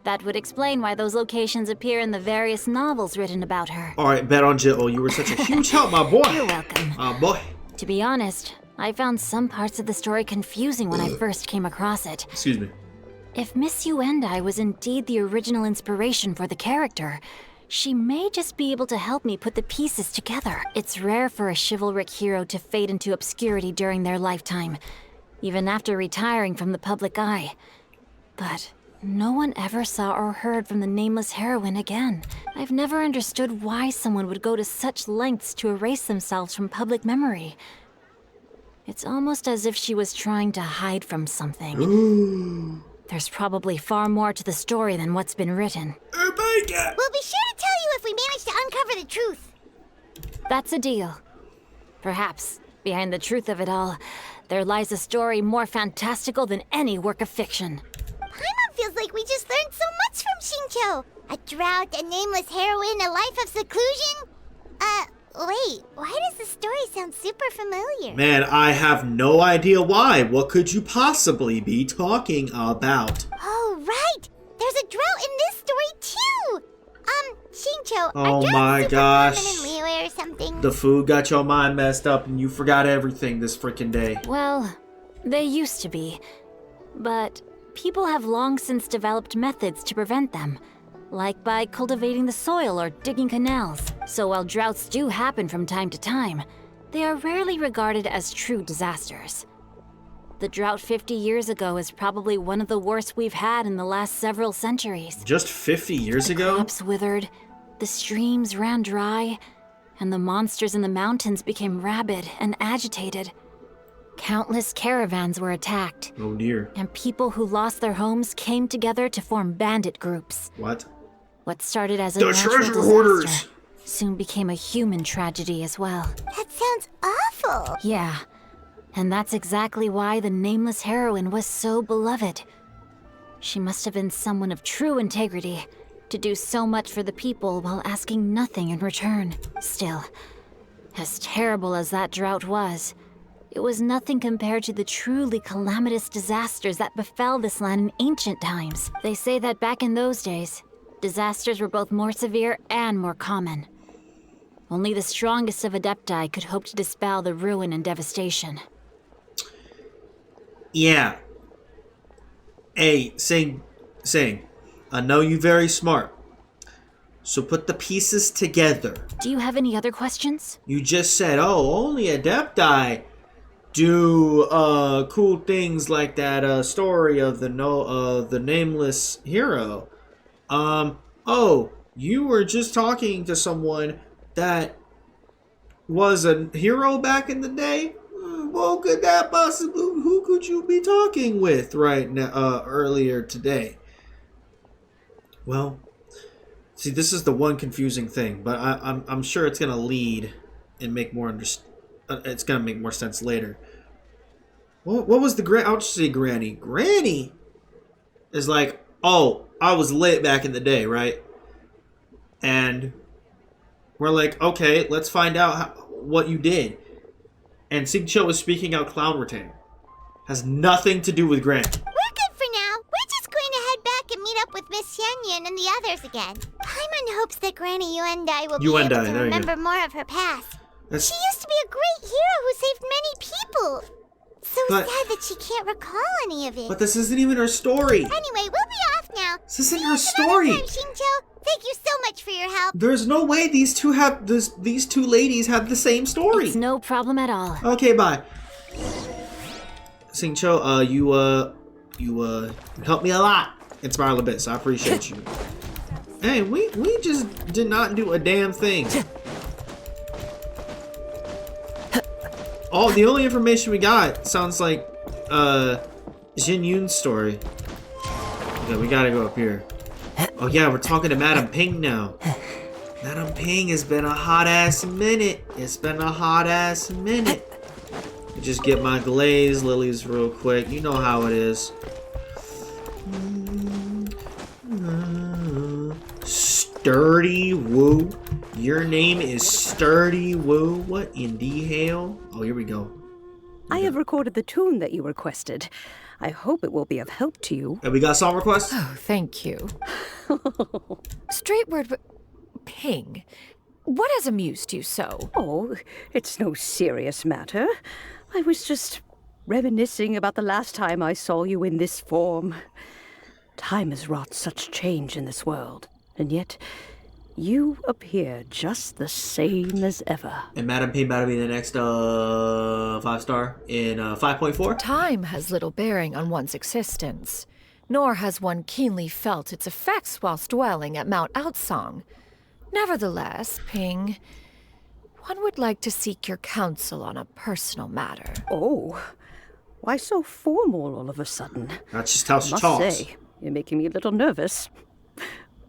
That would explain why those locations appear in the various novels written about her. Alright, bet on Jill. You were such a huge help, my boy. You're welcome. Boy. To be honest, I found some parts of the story confusing when I first came across it. Excuse me. If Miss Yuendai was indeed the original inspiration for the character, she may just be able to help me put the pieces together. It's rare for a chivalric hero to fade into obscurity during their lifetime, even after retiring from the public eye. But No one ever saw or heard from the nameless heroine again. I've never understood why someone would go to such lengths to erase themselves from public memory. It's almost as if she was trying to hide from something. Ooh. There's probably far more to the story than what's been written. We'll be sure to tell you if we manage to uncover the truth. That's a deal. Perhaps, behind the truth of it all, there lies a story more fantastical than any work of fiction. Paimon feels like we just learned so much from Xingqiu. A drought, a nameless heroine, a life of seclusion. Wait, why does the story sound super familiar? Man, I have no idea why. What could you possibly be talking about? Oh, right! There's a drought in this story, too! Xingqiu, oh my gosh. Liyue or something? The food got your mind messed up and you forgot everything this freaking day. Well, they used to be. But people have long since developed methods to prevent them. Like by cultivating the soil or digging canals. So while droughts do happen from time to time, they are rarely regarded as true disasters. The drought 50 years ago is probably one of the worst we've had in the last several centuries. Just 50 years ago? The crops withered, the streams ran dry, and the monsters in the mountains became rabid and agitated. Countless caravans were attacked. Oh dear. And people who lost their homes came together to form bandit groups. What? What started as a the natural treasure disaster hoarders soon became a human tragedy as well. That sounds awful. Yeah. And that's exactly why the nameless heroine was so beloved. She must have been someone of true integrity, to do so much for the people while asking nothing in return. Still, as terrible as that drought was, it was nothing compared to the truly calamitous disasters that befell this land in ancient times. They say that back in those days, disasters were both more severe and more common. Only the strongest of Adepti could hope to dispel the ruin and devastation. Yeah. Hey, Sing, I know you're very smart. So put the pieces together. Do you have any other questions? You just said, oh, only Adepti do cool things like that story of the nameless hero. Oh, you were just talking to someone that was a hero back in the day? What could that possibly, who could you be talking with right now, earlier today? Well, see, this is the one confusing thing, but I'm sure it's gonna lead and make more it's gonna make more sense later. What was the I'll just say Granny. Granny is like, oh, I was lit back in the day, right? And we're like, okay, let's find out what you did. And Xingqiu is speaking out Clown Retain. Has nothing to do with Granny. We're good for now. We're just going to head back and meet up with Miss Xianyun and the others again. Paimon hopes that Granny Yuendai will be able to remember more of her past. She used to be a great hero who saved many people. So sad that she can't recall any of it. But this isn't even her story. Anyway, we'll be off now. This isn't her story. Time, Xingqiu. Thank you so much for your help. There's no way these two ladies have the same story. It's no problem at all. Okay, bye. Xingqiu, you helped me a lot in Spiral Abyss. I appreciate you. Hey, we just did not do a damn thing. Oh, the only information we got sounds like Xianyun's story. Okay, we gotta go up here. Oh yeah, we're talking to Madam Ping now. Madam Ping, has been a hot ass minute. It's been a hot ass minute. Just get my glaze lilies real quick. You know how it is. Sturdy Woo. Your name is Sturdy Woo. What in the hell? Oh, here we go. I have recorded the tune that you requested. I hope it will be of help to you. And we got song requests? Oh, thank you. Straight word, Ping. What has amused you so? Oh, it's no serious matter. I was just reminiscing about the last time I saw you in this form. Time has wrought such change in this world, and yet you appear just the same as ever. And Madam Ping about to be the next 5-star in 5.4? Time has little bearing on one's existence. nor has one keenly felt its effects whilst dwelling at Mount Outsong. Nevertheless, Ping, one would like to seek your counsel on a personal matter. Oh, why so formal all of a sudden? That's just how she Must talks. say, you're making me a little nervous.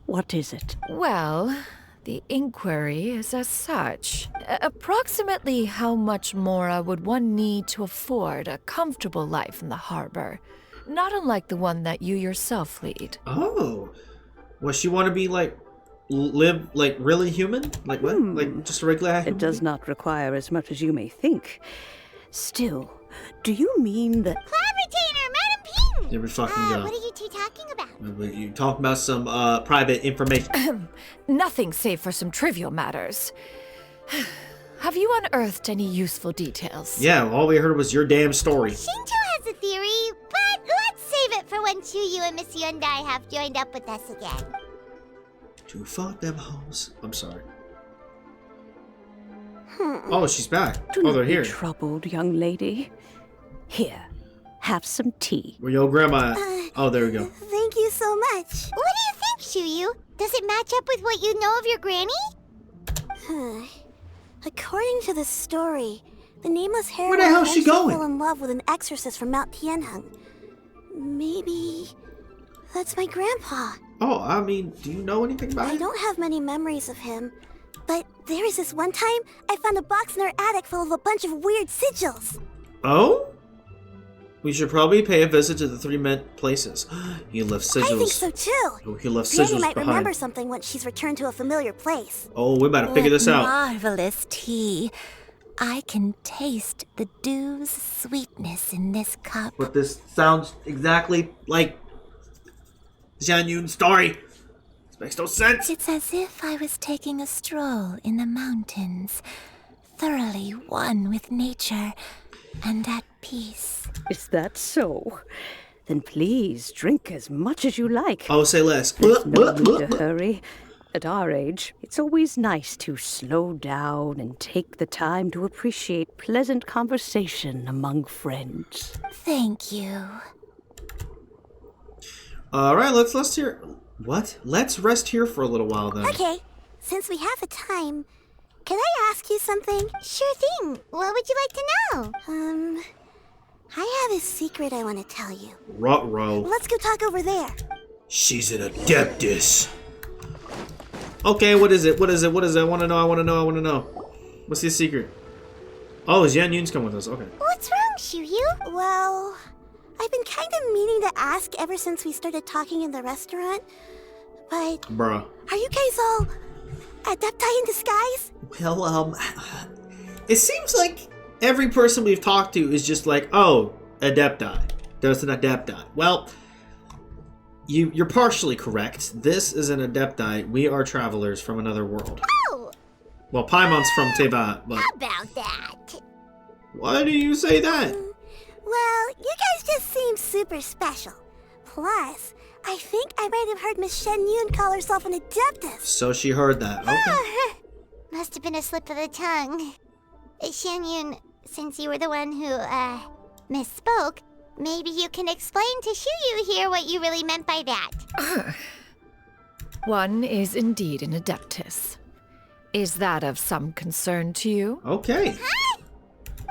What is it? Well, the inquiry is as such. Approximately how much more would one need to afford a comfortable life in the harbor? Not unlike the one that you yourself lead. Oh. Well, she want to be like, live like really human? Like what? Like just a regular human? It does not require as much as you may think. Still, do you mean that... Clavitainer, Madam Ping! There we fucking go. What are you two talking about? You talk about some private information. Nothing save for some trivial matters. Have you unearthed any useful details? Yeah, all we heard was your damn story. Shinto has a theory, but let's save it for when Chuyu and Miss Hyundai have joined up with us again. To fuck them hoes. I'm sorry. Oh, she's back. Do Oh, not they're be here. troubled, young lady. Here, have some tea. Where your grandma at? Oh, there we go. Thank you so much. What do you think, Chuyu? Does it match up with what you know of your granny? According to the story, the nameless heroine Where the hell's she going? fell in love with an exorcist from Mount Tianheng. Maybe that's my grandpa. Oh, I mean, do you know anything about I it? don't have many memories of him, but there was this one time I found a box in our attic full of a bunch of weird sigils. Oh? We should probably pay a visit to the three mint places. He left sigils. I think so too. Oh, he left Granny sigils might behind. remember something once she's returned to a familiar place. Oh, we better figure this out. Marvelous tea. I can taste the dew's sweetness in this cup. But this sounds exactly like Xianyun's story. This makes no sense. It's as if I was taking a stroll in the mountains, thoroughly one with nature and at peace. Is that so? Then please drink as much as you like. Oh, say less. There's no need to hurry. At our age, it's always nice to slow down and take the time to appreciate pleasant conversation among friends. Thank you. All right, let's hear. What? Let's rest here for a little while then. Okay, since we have the time, can I ask you something? Sure thing. What would you like to know? I have a secret I want to tell you. Ruh-roh. Let's go talk over there. She's an adeptus. Okay, what is it? What is it? What is it? I want to know. I want to know. I want to know. What's the secret? Oh, Xianyun's coming with us. Okay. What's wrong, Chuyu? Well, I've been kind of meaning to ask ever since we started talking in the restaurant, but... Bruh. Are you guys all adepti in disguise? Well, it seems like every person we've talked to is just like, oh, adepti. There's an adepti. Well, you're partially correct. This is an adepti. We are travelers from another world. Oh! Well, Paimon's from Teyvat, but... How about that? Why do you say that? Well, you guys just seem super special. Plus, I think I might have heard Miss Xianyun call herself an adeptus. So she heard that. Okay. Must have been a slip of the tongue. Xianyun, since you were the one who, misspoke, maybe you can explain to Chuyu here what you really meant by that. One is indeed an adeptus. Is that of some concern to you? Okay.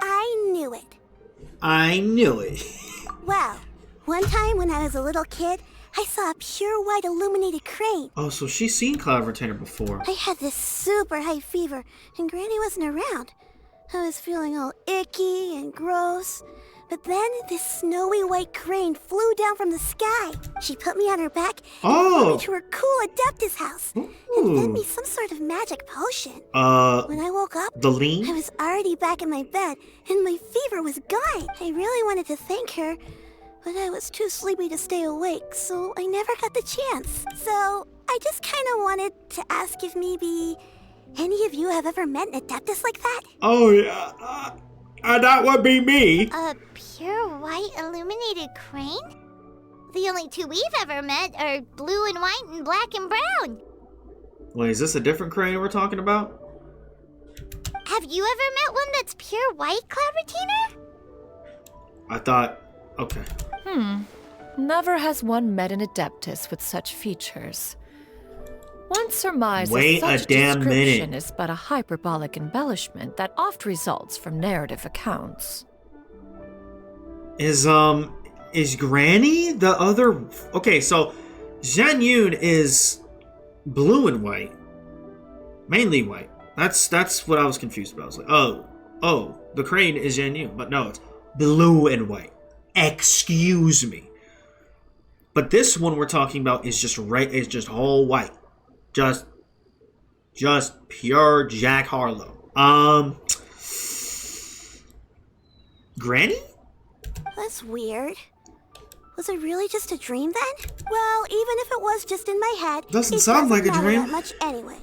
I knew it. I knew it. Well, one time when I was a little kid, I saw a pure white illuminated crane. Oh, so she's seen Cloud Retainer before. I had this super high fever, and Granny wasn't around. I was feeling all icky and gross. But then this snowy white crane flew down from the sky. She put me on her back and flew me to her cool Adeptus house. And fed me some sort of magic potion. When I woke up, the lean? I was already back in my bed, and my fever was gone. I really wanted to thank her, but I was too sleepy to stay awake, so I never got the chance. So I just kind of wanted to ask if maybe any of you have ever met an Adeptus like that? Oh, yeah. That would be me. A pure white illuminated crane? The only two we've ever met are blue and white and black and brown. Wait, is this a different crane we're talking about? Have you ever met one that's pure white, Cloud Retainer? I thought... Okay. Never has one met an Adeptus with such features. One surmises Wait such a damn description minute. is but a hyperbolic embellishment that oft results from narrative accounts. Is Granny the other? Okay, so Xianyun is blue and white, mainly white. That's what I was confused about. I was like, oh, the crane is Xianyun, but no, it's blue and white. Excuse me. But this one we're talking about is just right. It's just all white, just pure Jack Harlow. Granny? That's weird. Was it really just a dream then? Well, even if it was just in my head, Doesn't it sound like a matter dream. that much anyway.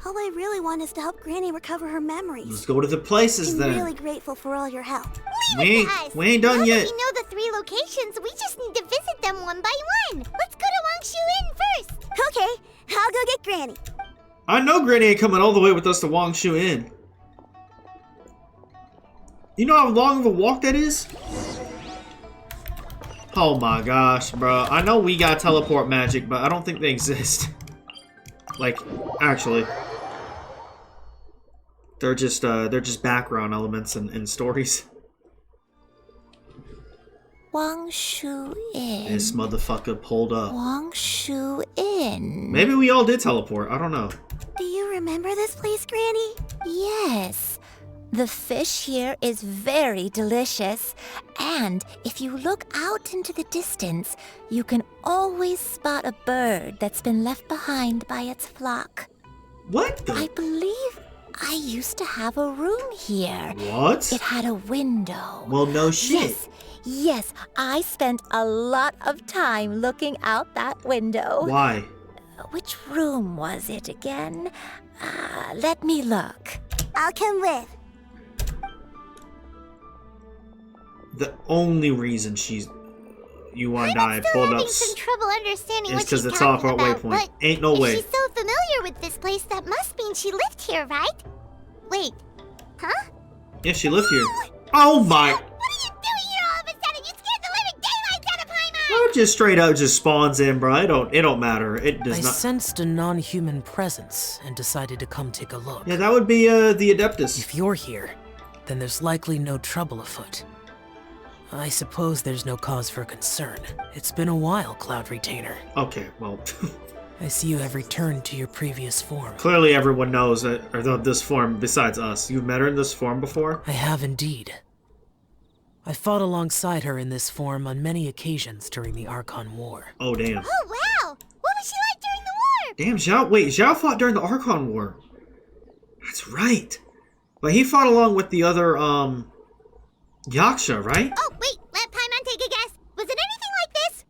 All I really want is to help Granny recover her memories. Let's go to the places I'm then. really grateful for all your help. We ain't done Now yet. that we know the 3 locations, we just need to visit them one by one. Let's go to Wangshu Inn first. Okay, I'll go get Granny. I know Granny ain't coming all the way with us to Wangshu Inn. You know how long of a walk that is? Oh my gosh, bro. I know we got teleport magic, but I don't think they exist. Like, actually. They're just background elements and stories. Wangshu Inn. This motherfucker pulled up. Wangshu Inn. Maybe we all did teleport. I don't know. Do you remember this place, Granny? Yes. The fish here is very delicious. And if you look out into the distance, you can always spot a bird that's been left behind by its flock. What the? I believe I used to have a room here. What? It had a window. Well, no shit. Yes, I spent a lot of time looking out that window. Why? Which room was it again? Let me look. I'll come with. The only reason you and I pulled up Some trouble understanding is what she's because it's talking off our about, waypoint. but Ain't no way. if she's so familiar with this place, that must mean she lived here, right? Wait, huh? Yeah, she lived here. Oh my! What are you doing here all of a sudden? You scared the living daylights out of Paimon! Well, it just straight up just spawns in, bro. It don't matter. It does I not. sensed a non-human presence and decided to come take a look. Yeah, that would be the Adeptus. If you're here, then there's likely no trouble afoot. I suppose there's no cause for concern. It's been a while, Cloud Retainer. Okay, well. I see you have returned to your previous form. Clearly everyone knows that, or this form besides us. You've met her in this form before? I have indeed. I fought alongside her in this form on many occasions during the Archon War. Oh, damn. Oh, wow! What was she like during the war? Damn, Zhao fought during the Archon War. That's right. But he fought along with the other, Yaksha, right? Oh, wait, let Paimon take a guess. Was it anything like this?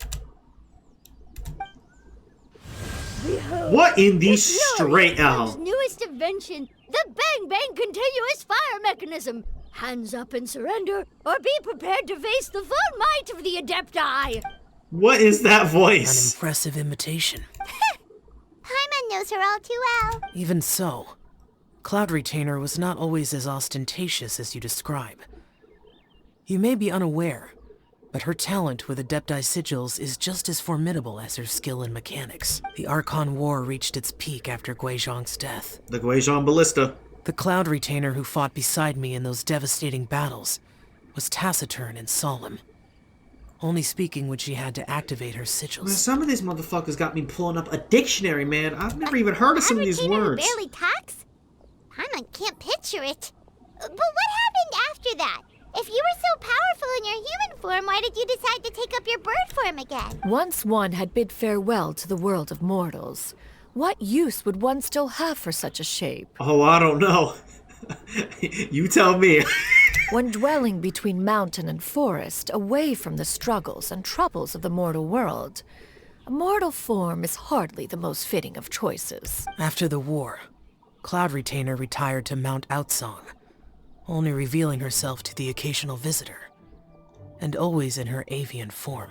What in the straight hell? Newest invention, the Bang Bang continuous fire mechanism. Hands up and surrender, or be prepared to face the full might of the Adepti. What is that An voice? impressive imitation. Paimon knows her all too well. Even so, Cloud Retainer was not always as ostentatious as you describe. You may be unaware, but her talent with Adepti sigils is just as formidable as her skill in mechanics. The Archon War reached its peak after Guizhong's death. The Guizhong Ballista. The Cloud Retainer who fought beside me in those devastating battles was taciturn and solemn, only speaking when she had to activate her sigils. Man, some of these motherfuckers got me pulling up a dictionary, man. I've never even heard of some of these words. Who barely talks? Paimon can't picture it. But what happened after that? If you were so powerful in your human form, why did you decide to take up your bird form again? Once one had bid farewell to the world of mortals, what use would one still have for such a shape? Oh, I don't know. You tell me. When dwelling between mountain and forest, away from the struggles and troubles of the mortal world, a mortal form is hardly the most fitting of choices. After the war, Cloud Retainer retired to Mount Outsong, only revealing herself to the occasional visitor, and always in her avian form.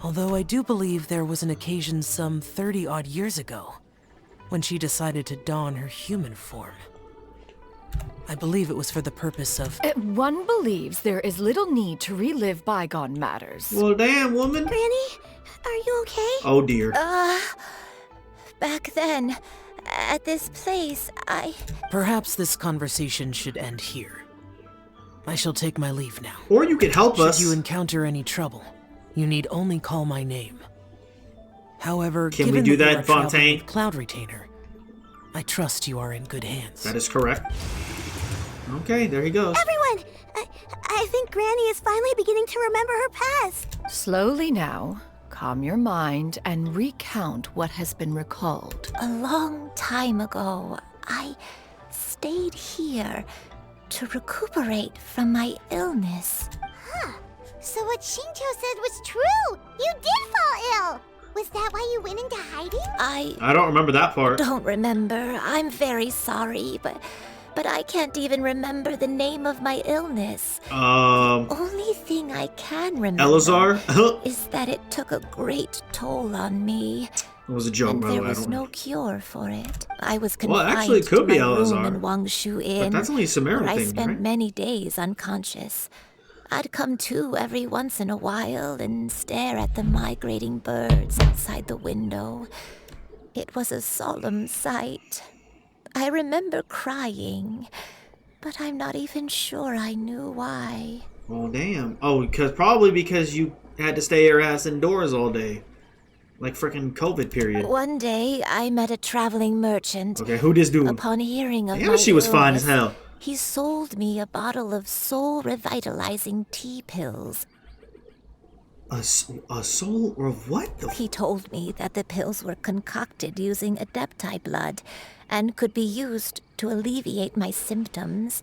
Although I do believe there was an occasion some 30-odd years ago when she decided to don her human form. I believe it was for the purpose of... One believes there is little need to relive bygone matters. Well, damn, woman. Granny, are you okay? Oh, dear. Back then, at this place, Perhaps this conversation should end here. I shall take my leave now. Or you could help us. Should you encounter any trouble, you need only call my name. However, can we do that, Fontaine? Cloud Retainer, I trust you are in good hands. That is correct. Okay, there he goes. Everyone, I think Granny is finally beginning to remember her past. Slowly now, calm your mind and recount what has been recalled. A long time ago, I stayed here to recuperate from my illness. Huh. So what Shinto said was true! You did fall ill! Was that why you went into hiding? I don't remember that part. Don't remember. I'm very sorry, but I can't even remember the name of my illness. Only thing I can remember Elazar? is that it took a great toll on me. It was a joke, and by the way. there was no cure for it. I was Well, confined actually, it could to be my room Elazar. in Wangshu Inn, But that's only a Samara where I thing, spent right? many days unconscious. I'd come to every once in a while and stare at the migrating birds outside the window. It was a solemn sight. I remember crying, but I'm not even sure I knew why. Oh, damn. Oh, probably because you had to stay your ass indoors all day. Like frickin' COVID period. One day, I met a traveling merchant. Okay, who this dude? Upon hearing of Damn, my she was fine as illness, hell. He sold me a bottle of soul-revitalizing tea pills. A soul or what? He told me that the pills were concocted using Adepti blood and could be used to alleviate my symptoms.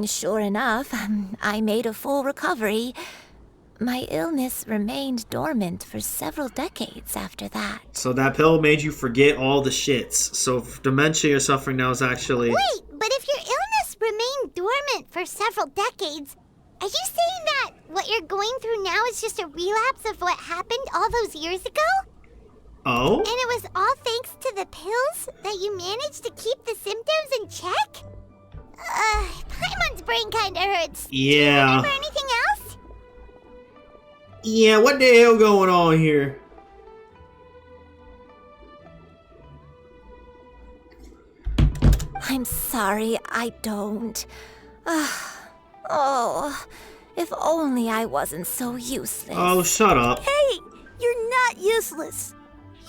Sure enough, I made a full recovery. My illness remained dormant for several decades after that. So that pill made you forget all the shits. So dementia you're suffering now is actually... Wait, but if your illness remained dormant for several decades, are you saying that what you're going through now is just a relapse of what happened all those years ago? Oh? And it was all thanks to the pills that you managed to keep the symptoms in check? Paimon's brain kinda hurts. Yeah. Do you remember anything else? Yeah, what the hell going on here? I'm sorry, I don't. Oh, if only I wasn't so useless. Oh, shut up. Hey, you're not useless.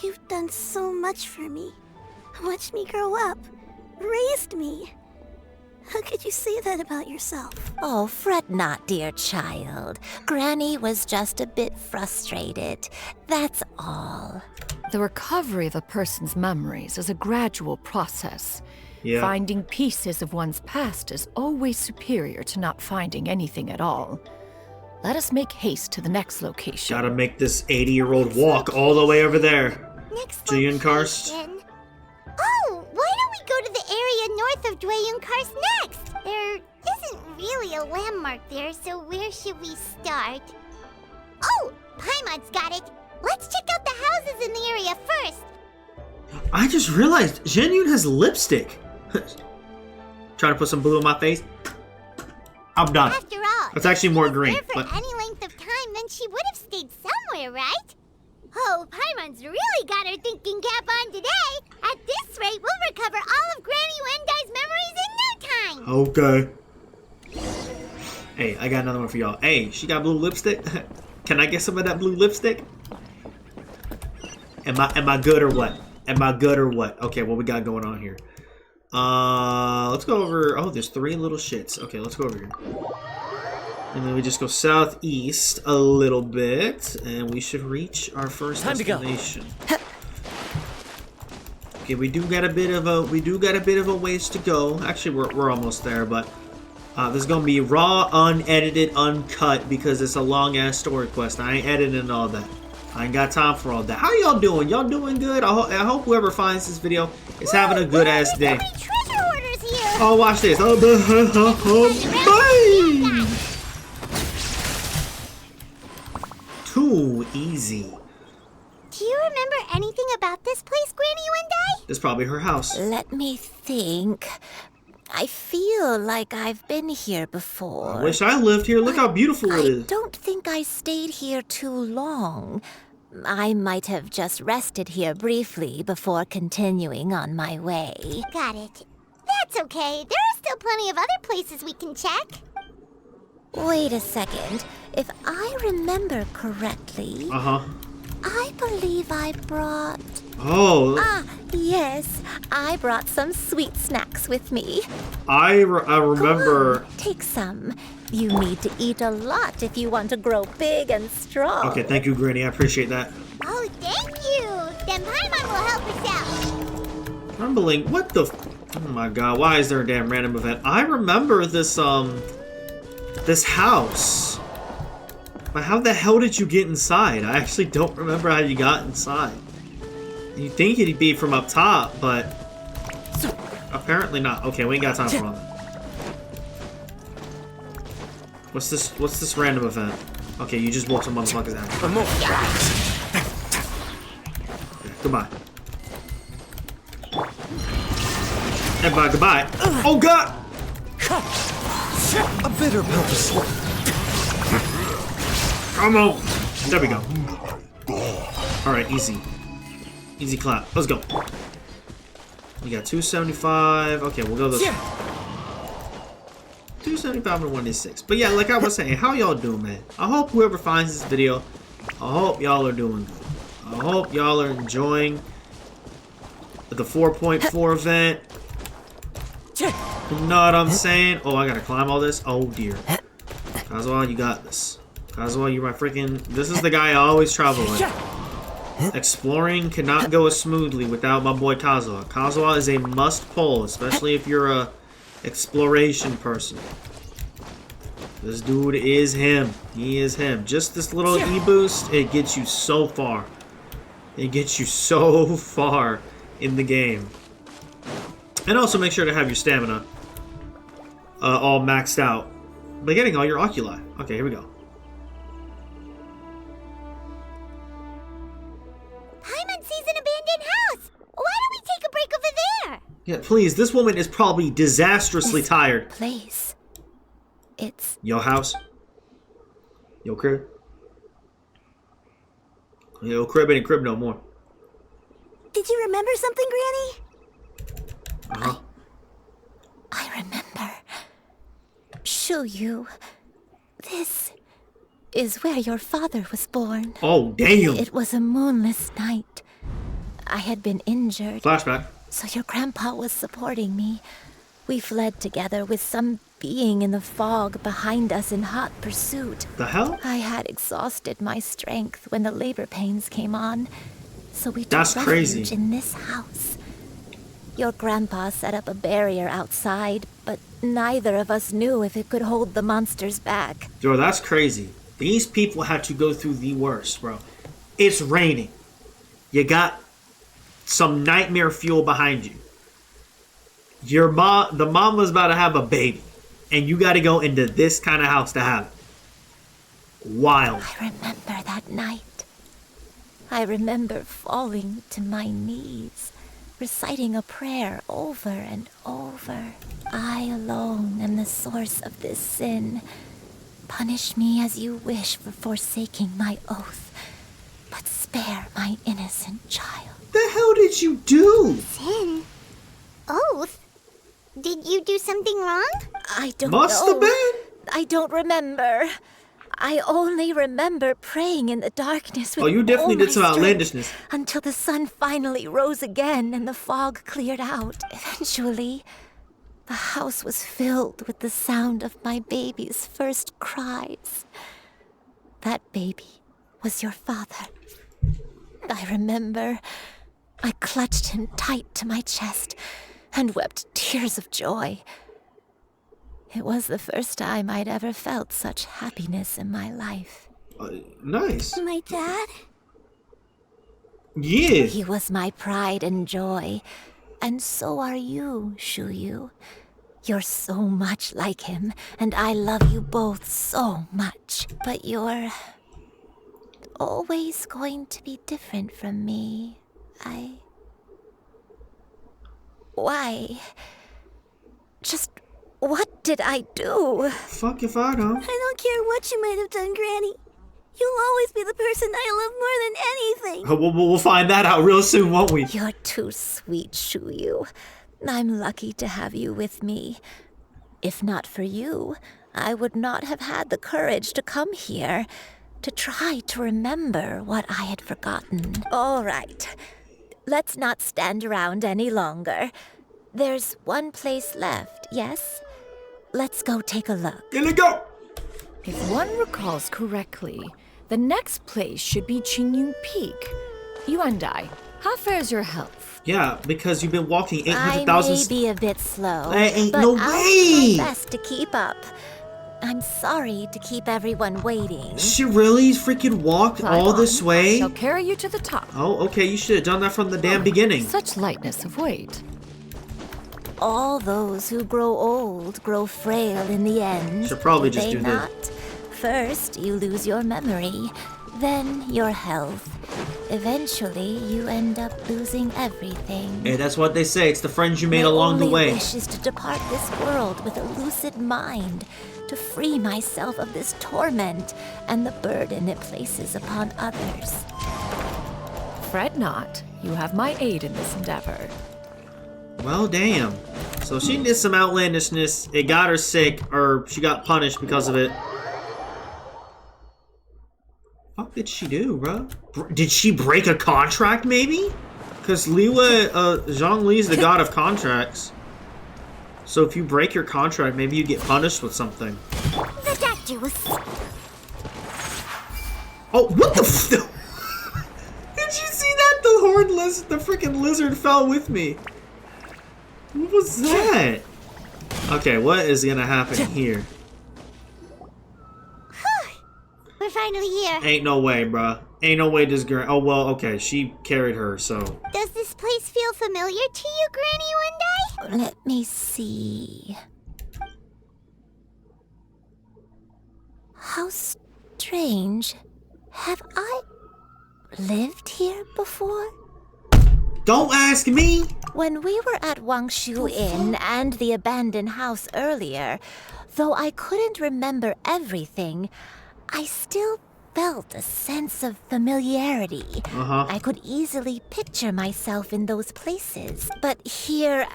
You've done so much for me. Watched me grow up. Raised me. How could you say that about yourself? Oh, fret not, dear child. Granny was just a bit frustrated. That's all. The recovery of a person's memories is a gradual process. Yeah. Finding pieces of one's past is always superior to not finding anything at all. Let us make haste to the next location. Gotta make this 80-year-old walk all the way over there. Next Xianyun Karst. Oh, why don't we go to the area north of Xianyun Karst next? There isn't really a landmark there, so where should we start? Oh, Paimon's got it. Let's check out the houses in the area first. I just realized Xianyun has lipstick. Trying to put some blue on my face. I'm done. After all, It's actually more if she was green. there for But any length of time, then she would have stayed somewhere, right? Oh, Paimon's really got her thinking cap on today. At this rate, we'll recover all of Granny Wendai's memories in no time. okay. Hey, I got another one for y'all. Hey, she got blue lipstick. Can I get some of that blue lipstick? Am I good or what? Am I good or what? Okay, what we got going on here? Let's go over. Oh, there's 3 little shits. Okay, let's go over here. And then we just go southeast a little bit, and we should reach our first destination. Okay, we do got a bit of a ways to go. Actually, we're almost there, but this is gonna be raw, unedited, uncut because it's a long ass story quest. I ain't editing all that. I ain't got time for all that. How y'all doing? Y'all doing good? I hope whoever finds this video is having a good ass day. Treasure orders here. Oh, watch this. Oh, too easy. Do you remember anything about this place, Granny Wendai? It's probably her house. Let me think. I feel like I've been here before. I wish I lived here. Look how beautiful it is. I don't think I stayed here too long. I might have just rested here briefly before continuing on my way. Got it. That's okay. There are still plenty of other places we can check. Wait a second. If I remember correctly, I believe I brought... Oh. Ah, yes. I brought some sweet snacks with me. I remember... Go on, take some. You need to eat a lot if you want to grow big and strong. Okay, thank you, Granny. I appreciate that. Oh, thank you. Then Paimon will help us out. Rumbling, what the... Oh my god, why is there a damn random event? I remember this, this house. But how the hell did you get inside? I actually don't remember how you got inside. You'd think it'd be from up top, but... apparently not. Okay, we ain't got time for all that. What's this random event? Okay, you just woke some motherfuckers out. Okay, goodbye. Everybody, goodbye. Oh god! A bitter purpose. Come on! There we go. Alright, easy. Easy clap. Let's go. We got 275. Okay, we'll go this way. 275 and 1d6. But yeah, like I was saying, how y'all doing, man? I hope whoever finds this video, I hope y'all are doing good. I hope y'all are enjoying the 4.4 event. You know what I'm saying? Oh, I gotta climb all this? Oh dear. Kazuha, you got this. Kazuha, you're my freaking... This is the guy I always travel with. Exploring cannot go as smoothly without my boy Kazuha. Kazuha is a must pull, especially if you're a exploration person. This dude is him. He is him. Just this little E-boost, it gets you so far. It gets you so far in the game. And also make sure to have your stamina all maxed out by getting all your oculi. Okay, here we go. Paimon sees an abandoned house. Why don't we take a break over there? Yeah, please. This woman is probably disastrously tired. Place. It's... Yo house. Yo crib. Yo crib ain't crib no more. Did you remember something, Granny? I remember. Shuyu. This is where your father was born. Oh, damn. It was a moonless night. I had been injured. Flashback. So your grandpa was supporting me. We fled together with some being in the fog behind us in hot pursuit. The hell? I had exhausted my strength when the labor pains came on. So we took That's refuge crazy. in this house. Your grandpa set up a barrier outside, but neither of us knew if it could hold the monsters back. Bro, that's crazy. These people had to go through the worst, bro. It's raining. You got some nightmare fuel behind you. The mom was about to have a baby, and you got to go into this kind of house to have it. Wild. I remember that night. I remember falling to my knees, reciting a prayer over and over. I alone am the source of this sin. Punish me as you wish for forsaking my oath, but spare my innocent child. The hell did you do? Sin? Oath? Did you do something wrong? I don't Must know. have been. I don't remember. I only remember praying in the darkness with Oh, you definitely all did my some strength outlandishness. until the sun finally rose again and the fog cleared out. Eventually, the house was filled with the sound of my baby's first cries. That baby was your father. I remember I clutched him tight to my chest and wept tears of joy. It was the first time I'd ever felt such happiness in my life. Nice. My dad? Yeah. He was my pride and joy, and so are you, Shuyu. You're so much like him, and I love you both so much. But you're always going to be different from me. Why? Just what did I do? Fuck if I know. I don't care what you might have done, Granny. You'll always be the person I love more than anything. We'll find that out real soon, won't we? You're too sweet, Shuyu. I'm lucky to have you with me. If not for you, I would not have had the courage to come here, to try to remember what I had forgotten. All right. Let's not stand around any longer. There's one place left, yes? Let's go take a look. Gonna go! If one recalls correctly, the next place should be Xianyun Peak. Yuandai, how fares your health? Yeah, because you've been walking 800,000... I may be a bit slow, There ain't but no I'll way! do my best to keep up. I'm sorry to keep everyone waiting. She really freaking walked all this way? I shall carry you to the top. Oh, okay, you should have done that from the damn beginning. Such lightness of weight. All those who grow old grow frail in the end. Should probably just they do not? that. First, you lose your memory, then your health. Eventually, you end up losing everything. Hey, that's what they say. It's the friends you made My along the only way. wish is to depart this world with a lucid mind, to free myself of this torment and the burden it places upon others. Fret not. You have my aid in this endeavor. Well, damn. So she did some outlandishness. It got her sick, or she got punished because of it. What did she do, bro? Did she break a contract, maybe? Because Zhongli's the god of contracts. So if you break your contract, maybe you get punished with something. The doctor was... Oh, what the f... Did you see that? The horned lizard, the freaking lizard fell with me. What was that? Okay, what is gonna happen here? We're finally here. Ain't no way, bruh. Ain't no way this girl... Oh, well, okay, she carried her, so... Does this place feel familiar to you, Granny One Day? Let me see. How strange. Have I lived here before? Don't ask me! When we were at Wangshu Inn and the abandoned house earlier, though I couldn't remember everything, I still felt a sense of familiarity. I could easily picture myself in those places. But here,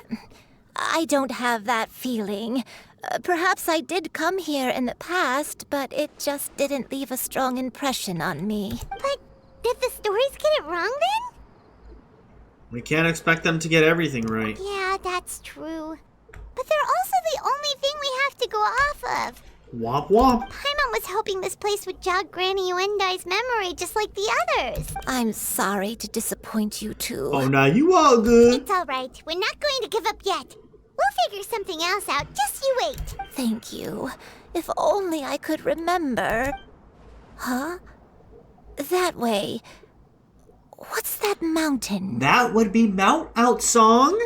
I don't have that feeling. Perhaps I did come here in the past, but it just didn't leave a strong impression on me. But did the stories get it wrong then? We can't expect them to get everything right. Yeah, that's true. But they're also the only thing we have to go off of. Womp womp. Paimon was hoping this place would jog Granny Yuendai's memory just like the others. I'm sorry to disappoint you too. Oh, now you all good. It's all right. We're not going to give up yet. We'll figure something else out. Just you wait. Thank you. If only I could remember. Huh? That way. What's that mountain? That would be Mount Outsong,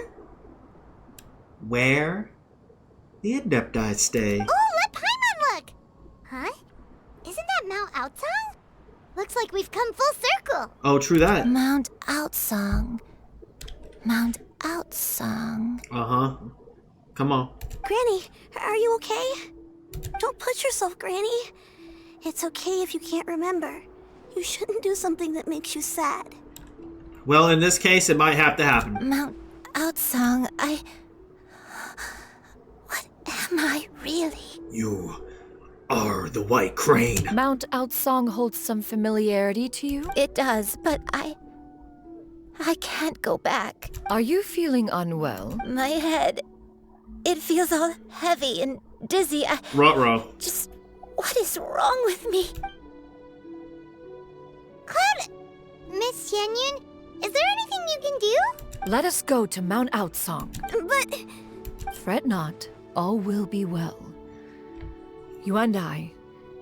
where the Adepti stay. Oh, let Paimon look! Huh? Isn't that Mount Outsong? Looks like we've come full circle. Oh, true that. Mount Outsong. Mount Outsong. Uh-huh. Come on. Granny, are you okay? Don't push yourself, Granny. It's okay if you can't remember. You shouldn't do something that makes you sad. Well, in this case, it might have to happen. Mount Outsong, What am I really? You are the White Crane. Mount Outsong holds some familiarity to you? It does, but I can't go back. Are you feeling unwell? My head, it feels all heavy and dizzy. Ruh-roh. Just, what is wrong with me? Cloud... Miss Xianyun, is there anything you can do? Let us go to Mount Outsong. But... Fret not, all will be well. You and I,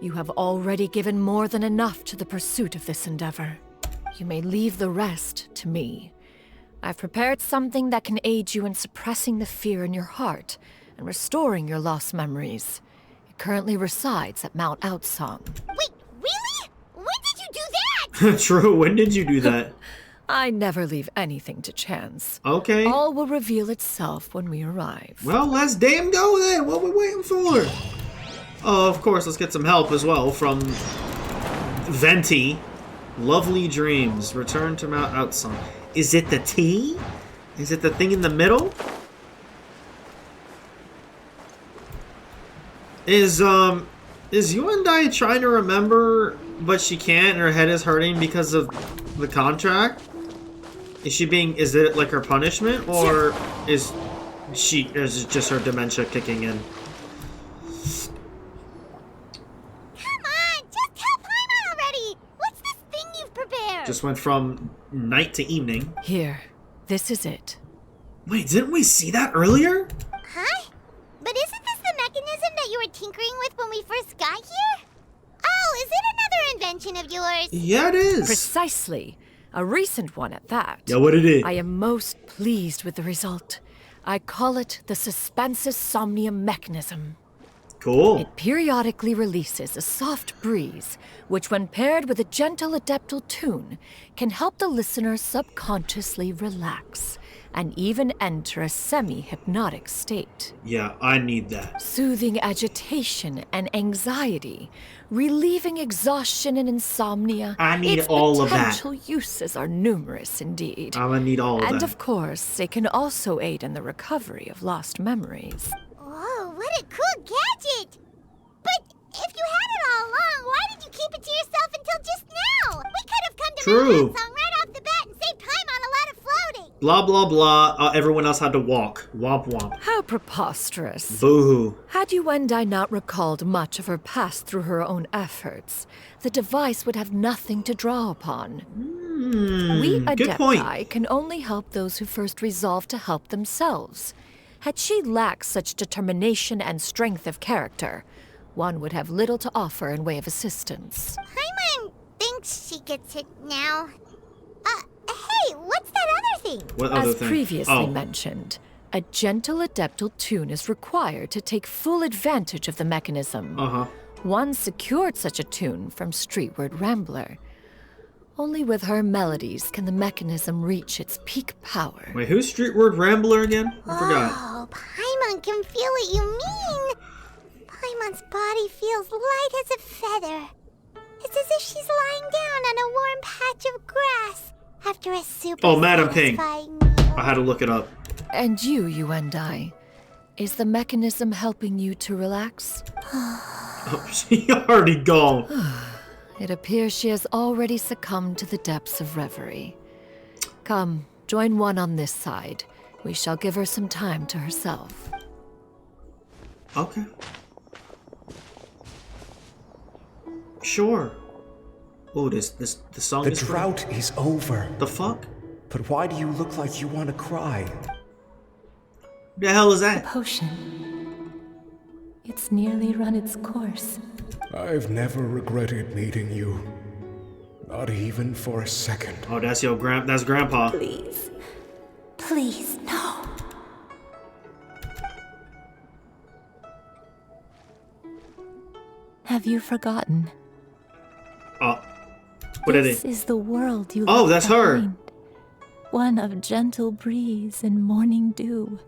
you have already given more than enough to the pursuit of this endeavor. You may leave the rest to me. I've prepared something that can aid you in suppressing the fear in your heart and restoring your lost memories. It currently resides at Mount Outsong. Wait, really? When did you do that? True, when did you do that? I never leave anything to chance. Okay. All will reveal itself when we arrive. Well, let's damn go then. What are we waiting for? Oh, of course, let's get some help as well from Venti. Lovely dreams. Return to Mount Outside. Is it the T? Is it the thing in the middle? Is Xianyun trying to remember, but she can't, and her head is hurting because of the contract? Is it like her punishment, or is it just her dementia kicking in? Come on, just tell Paimon already! What's this thing you've prepared? Just went from night to evening. Here, this is it. Wait, didn't we see that earlier? Huh? But isn't this the mechanism that you were tinkering with when we first got here? Oh, is it another invention of yours? Yeah, it is. Precisely. A recent one at that. Yeah, what it is? I am most pleased with the result. I call it the Suspensus Somnium mechanism. Cool. It periodically releases a soft breeze, which when paired with a gentle adeptal tune, can help the listener subconsciously relax and even enter a semi-hypnotic state. Yeah, I need that. Soothing agitation and anxiety, relieving exhaustion and insomnia. I need all of that. Its potential uses are numerous indeed. I'm gonna need all of that. And of course, it can also aid in the recovery of lost memories. Whoa, what a cool gadget! But if you had it all along, why did you keep it to yourself until just now? We could have come to True. Mount Song right off the bat and saved time on a lot of floating. Blah, blah, blah. Everyone else had to walk. Womp, womp. How preposterous. Boo-hoo. Had Yuendai not recalled much of her past through her own efforts, the device would have nothing to draw upon. We good point. Adepti can only help those who first resolve to help themselves. Had she lacked such determination and strength of character, one would have little to offer in way of assistance. Paimon thinks she gets it now. Hey, what's that other thing? What other As thing? previously mentioned, a gentle adeptal tune is required to take full advantage of the mechanism. One secured such a tune from Streetward Rambler. Only with her melodies can the mechanism reach its peak power. Wait, who's Streetward Rambler again? I forgot. Oh, Paimon can feel what you mean. Paimon's body feels light as a feather. It's as if she's lying down on a warm patch of grass after a super Madam Ping. satisfying meal. I had to look it up. And you, Yuendai, is the mechanism helping you to relax? Oh, she already gone. It appears she has already succumbed to the depths of reverie. Come, join one on this side. We shall give her some time to herself. Okay. Sure. Oh, the song The is drought is over. The fuck? But why do you look like you want to cry? The hell is that? The potion. It's nearly run its course. I've never regretted meeting you. Not even for a second. Oh, that's that's Grandpa. Please. Please, no. Have you forgotten? What did This is the world you Oh, left that's her. behind. One of gentle breeze and morning dew,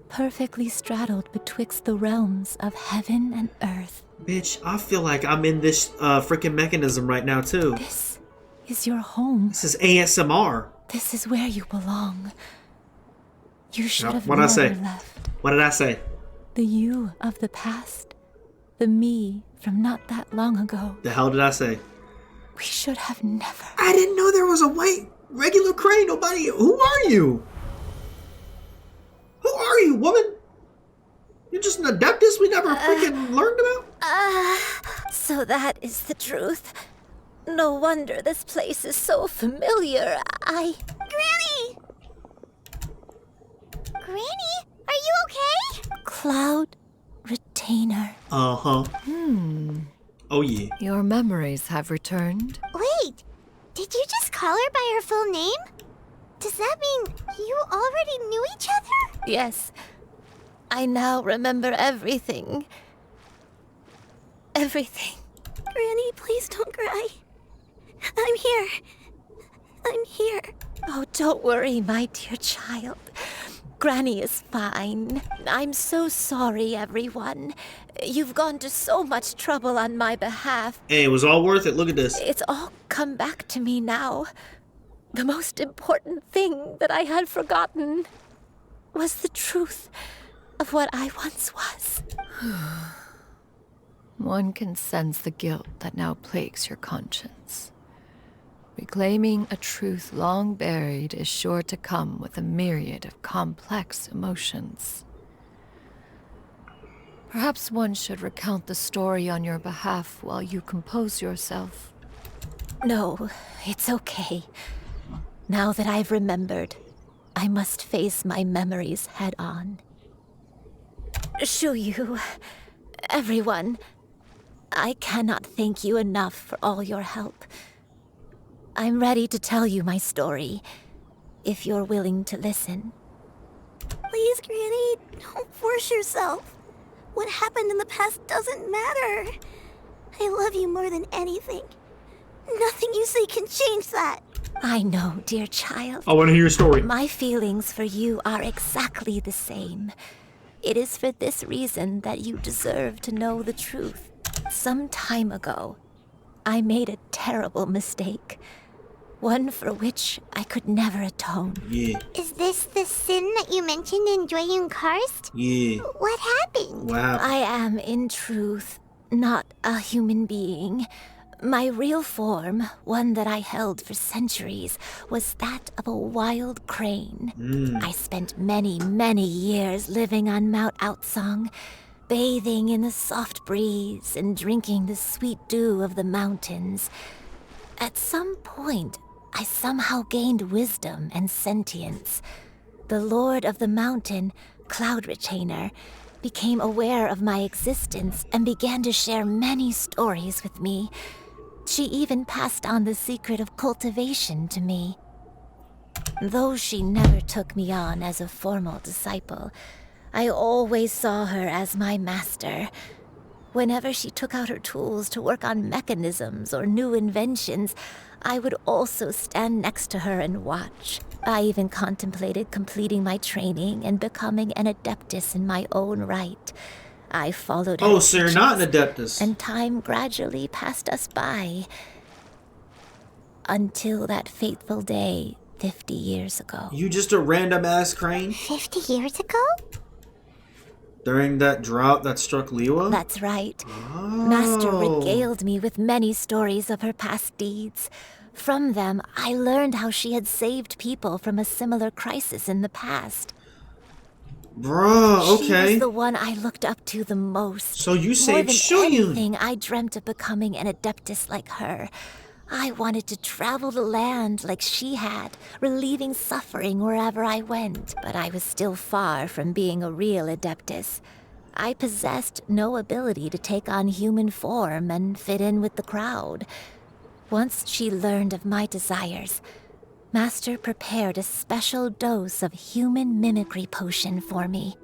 perfectly straddled betwixt the realms of heaven and earth. Bitch, I feel like I'm in this freaking mechanism right now too. This is your home. This is ASMR. This is where you belong. You should have What'd I never say? left. What did I say? The you of the past, the me from not that long ago. The hell did I say? We should have never. I didn't know there was a white regular crane. Nobody. Who are you? Who are you, woman? You're just an adeptus we never freaking learned about? So that is the truth. No wonder this place is so familiar. Granny! Granny, are you okay? Cloud Retainer. Uh-huh. Oh, yeah. Your memories have returned. Wait, did you just call her by her full name? Does that mean you already knew each other? Yes. I now remember everything. Everything. Granny, please don't cry. I'm here. I'm here. Oh, don't worry, my dear child. Granny is fine. I'm so sorry, everyone. You've gone to so much trouble on my behalf. Hey, it was all worth it. Look at this. It's all come back to me now. The most important thing that I had forgotten was the truth of what I once was. One can sense the guilt that now plagues your conscience. Reclaiming a truth long buried is sure to come with a myriad of complex emotions. Perhaps one should recount the story on your behalf while you compose yourself. No, it's okay. Now that I've remembered, I must face my memories head on. Xianyun, everyone, I cannot thank you enough for all your help. I'm ready to tell you my story, if you're willing to listen. Please, Granny, don't force yourself. What happened in the past doesn't matter. I love you more than anything. Nothing you say can change that. I know, dear child. I want to hear your story. My feelings for you are exactly the same. It is for this reason that you deserve to know the truth. Some time ago, I made a terrible mistake. One for which I could never atone. Yeah. Is this the sin that you mentioned in Xianyun Karst? Yeah. What happened? What happened? I am, in truth, not a human being. My real form, one that I held for centuries, was that of a wild crane. I spent many, many years living on Mount Outsong, bathing in the soft breeze and drinking the sweet dew of the mountains. At some point, I somehow gained wisdom and sentience. The Lord of the Mountain, Cloud Retainer, became aware of my existence and began to share many stories with me. She even passed on the secret of cultivation to me. Though she never took me on as a formal disciple, I always saw her as my master. Whenever she took out her tools to work on mechanisms or new inventions, I would also stand next to her and watch. I even contemplated completing my training and becoming an adeptus in my own right. I followed her. Oh, so you're not an adeptus. And time gradually passed us by. Until that fateful day 50 years ago. You just a random ass crane? 50 years ago? During that drought that struck Liwa? That's right. Oh. Master regaled me with many stories of her past deeds. From them, I learned how she had saved people from a similar crisis in the past. Bruh, okay. She was the one I looked up to the most. So you saved More than Xianyun. anything, I dreamt of becoming an adeptus like her. I wanted to travel the land like she had, relieving suffering wherever I went. But I was still far from being a real adeptus. I possessed no ability to take on human form and fit in with the crowd. Once she learned of my desires, Master prepared a special dose of human mimicry potion for me.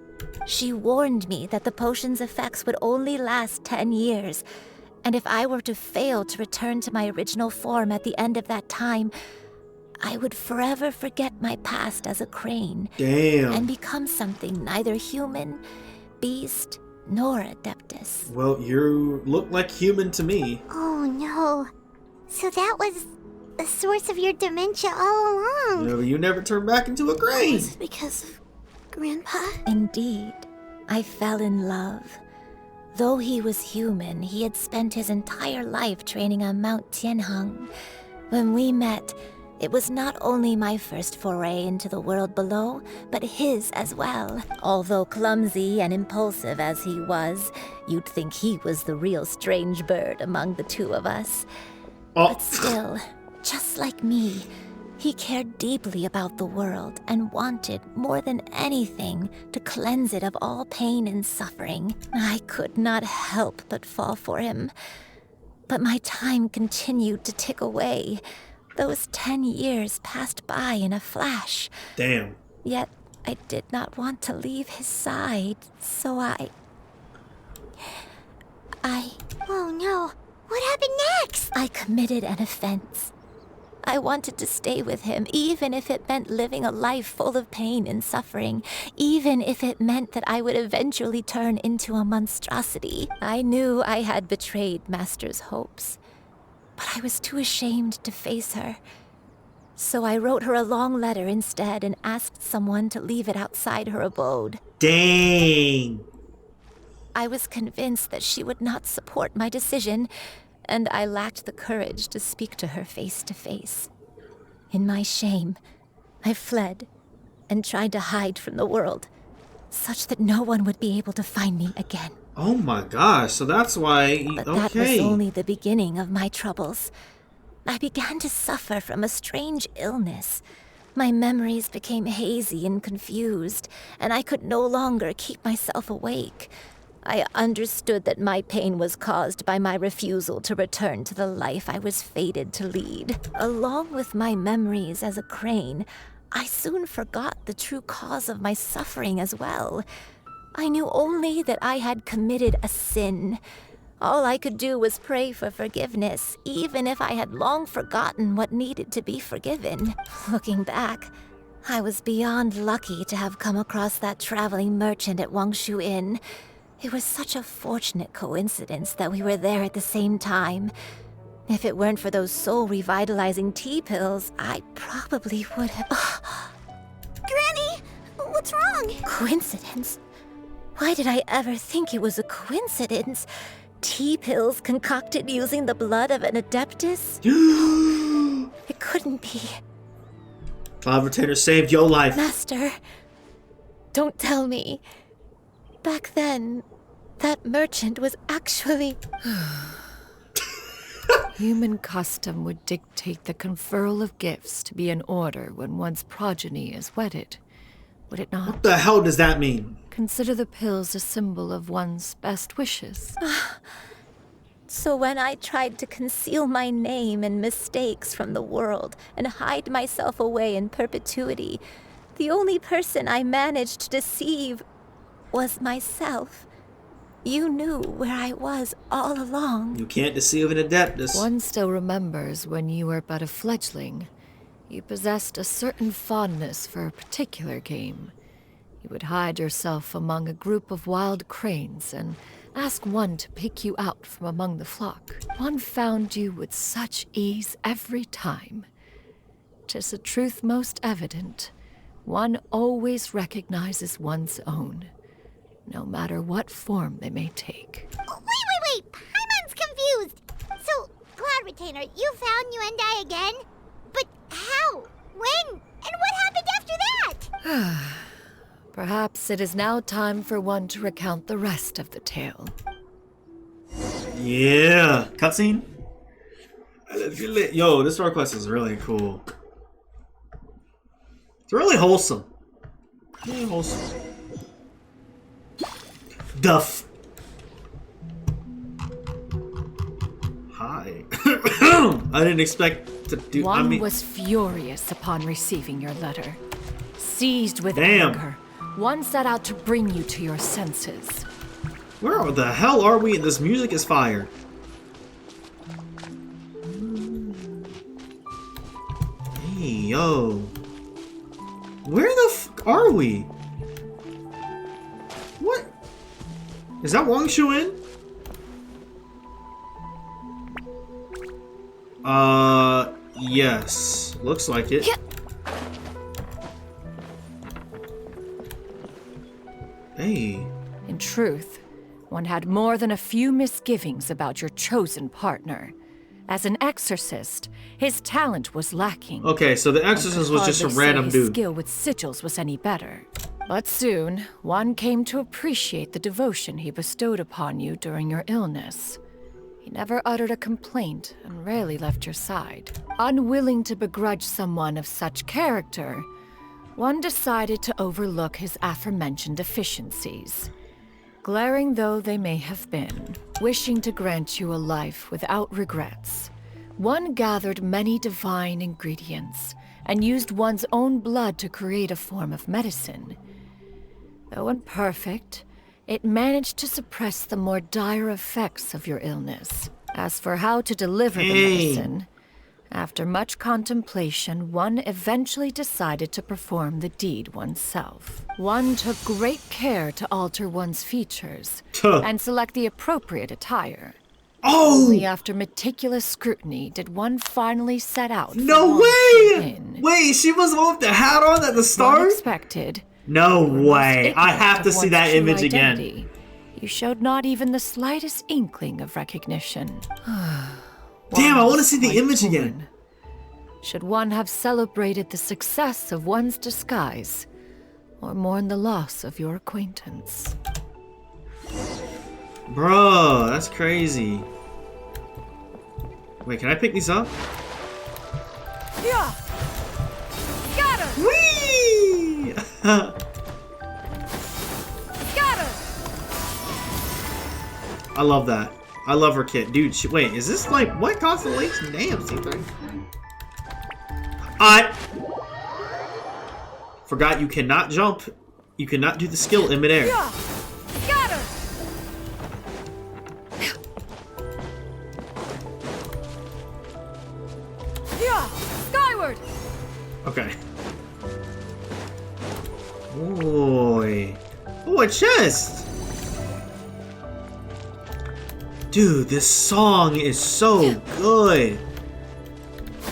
She warned me that the potion's effects would only last 10 years, and if I were to fail to return to my original form at the end of that time, I would forever forget my past as a crane. Damn. And become something neither human, beast, nor adeptus. Well, you look like human to me. Oh no. So that was the source of your dementia all along. No, you never turned back into a crane. Was it because of Grandpa? Indeed. I fell in love. Though he was human, he had spent his entire life training on Mount Tianheng. When we met, it was not only my first foray into the world below, but his as well. Although clumsy and impulsive as he was, you'd think he was the real strange bird among the two of us. But still, just like me, he cared deeply about the world and wanted, more than anything, to cleanse it of all pain and suffering. I could not help but fall for him. But my time continued to tick away. Those 10 years passed by in a flash. Damn. Yet I did not want to leave his side, so I... Oh no, what happened next? I committed an offense. I wanted to stay with him, even if it meant living a life full of pain and suffering, even if it meant that I would eventually turn into a monstrosity. I knew I had betrayed Master's hopes, but I was too ashamed to face her. So I wrote her a long letter instead and asked someone to leave it outside her abode. Dang. I was convinced that she would not support my decision, and I lacked the courage to speak to her face to face. In my shame, I fled and tried to hide from the world, such that no one would be able to find me again. Oh my gosh, so that's why... But that was only the beginning of my troubles. I began to suffer from a strange illness. My memories became hazy and confused, and I could no longer keep myself awake. I understood that my pain was caused by my refusal to return to the life I was fated to lead. Along with my memories as a crane, I soon forgot the true cause of my suffering as well. I knew only that I had committed a sin. All I could do was pray for forgiveness, even if I had long forgotten what needed to be forgiven. Looking back, I was beyond lucky to have come across that traveling merchant at Wangshu Inn. It was such a fortunate coincidence that we were there at the same time. If it weren't for those soul-revitalizing tea pills, I probably would have... Granny, what's wrong? Coincidence? Why did I ever think it was a coincidence? Tea pills concocted using the blood of an adeptus? It couldn't be. Cloud Retainer saved your life. Master, don't tell me. Back then, that merchant was actually... Human custom would dictate the conferral of gifts to be in order when one's progeny is wedded, would it not? What the hell does that mean? Consider the pills a symbol of one's best wishes. So when I tried to conceal my name and mistakes from the world and hide myself away in perpetuity, the only person I managed to deceive was myself. You knew where I was all along. You can't deceive an adeptus. One still remembers when you were but a fledgling. You possessed a certain fondness for a particular game. You would hide yourself among a group of wild cranes and ask one to pick you out from among the flock. One found you with such ease every time. 'Tis a truth most evident. One always recognizes one's own, no matter what form they may take. Wait! Paimon's confused! So, Cloud Retainer, you found Yuendai again? But how? When? And what happened after that? Perhaps it is now time for one to recount the rest of the tale. Yeah! Cutscene? Yo, this story quest is really cool. It's really wholesome. Really wholesome. Duff. Hi. I didn't expect to do. One was furious upon receiving your letter. Seized with Damn. anger, one set out to bring you to your senses. Where the hell are we? This music is fire. Hey, yo. Where the f are we? What? Is that Wangshu Inn? Yes. Looks like it. Hey. In truth, one had more than a few misgivings about your chosen partner. As an exorcist, his talent was lacking. Okay, so the exorcist was just a random his dude. Skill with sigils was any better. But soon, one came to appreciate the devotion he bestowed upon you during your illness. He never uttered a complaint and rarely left your side. Unwilling to begrudge someone of such character, one decided to overlook his aforementioned deficiencies. Glaring though they may have been, wishing to grant you a life without regrets, one gathered many divine ingredients and used one's own blood to create a form of medicine. Though imperfect, it managed to suppress the more dire effects of your illness. As for how to deliver the medicine, After much contemplation, one eventually decided to perform the deed oneself. One took great care to alter one's features and select the appropriate attire. Only after meticulous scrutiny did one finally set out. No way! Wait, she was the one with the hat on at the start? Unexpected. No way. I have to see that image again. You showed not even the slightest inkling of recognition. Damn, I want to see the image again. Should one have celebrated the success of one's disguise, or mourn the loss of your acquaintance? Bro, that's crazy. Wait, can I pick these up? Yeah. Got her. Whee! Got her. I love that. I love her kit. Dude, wait, is this like, what constellation? Damn, C3. I forgot you cannot jump. You cannot do the skill in midair. Yeah. Got her. Yeah. Skyward. Okay. Boy. Oh, a chest! Dude, this song is so good.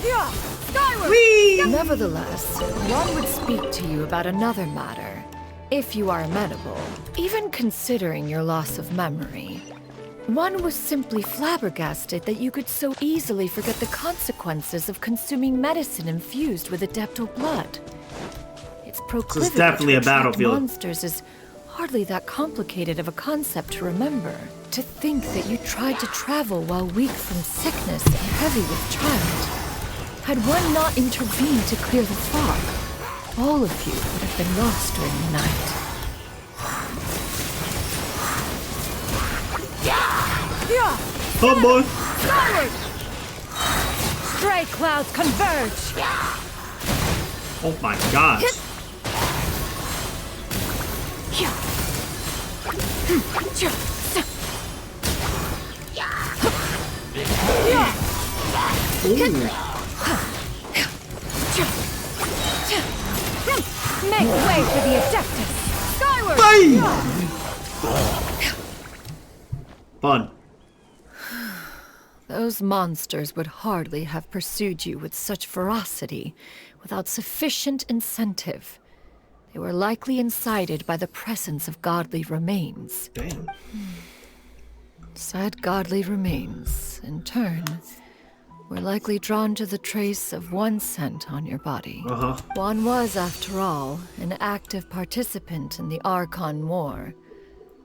Yeah. Skyward. Whee! Nevertheless, one would speak to you about another matter, if you are amenable. Even considering your loss of memory, one was simply flabbergasted that you could so easily forget the consequences of consuming medicine infused with Adeptal blood. Its proclivity This is definitely to a attract battlefield. monsters is hardly that complicated of a concept to remember. To think that you tried to travel while weak from sickness and heavy with child. Had one not intervened to clear the fog, all of you would have been lost during the night. Yeah. Oh boy. Skyward. Stray clouds converge. Oh my gosh. Ooh. Make way for the Adeptus. Skyward. Fun. Those monsters would hardly have pursued you with such ferocity without sufficient incentive. They were likely incited by the presence of godly remains. Damn. Said godly remains, in turn, were likely drawn to the trace of one scent on your body. One was, after all, an active participant in the Archon War.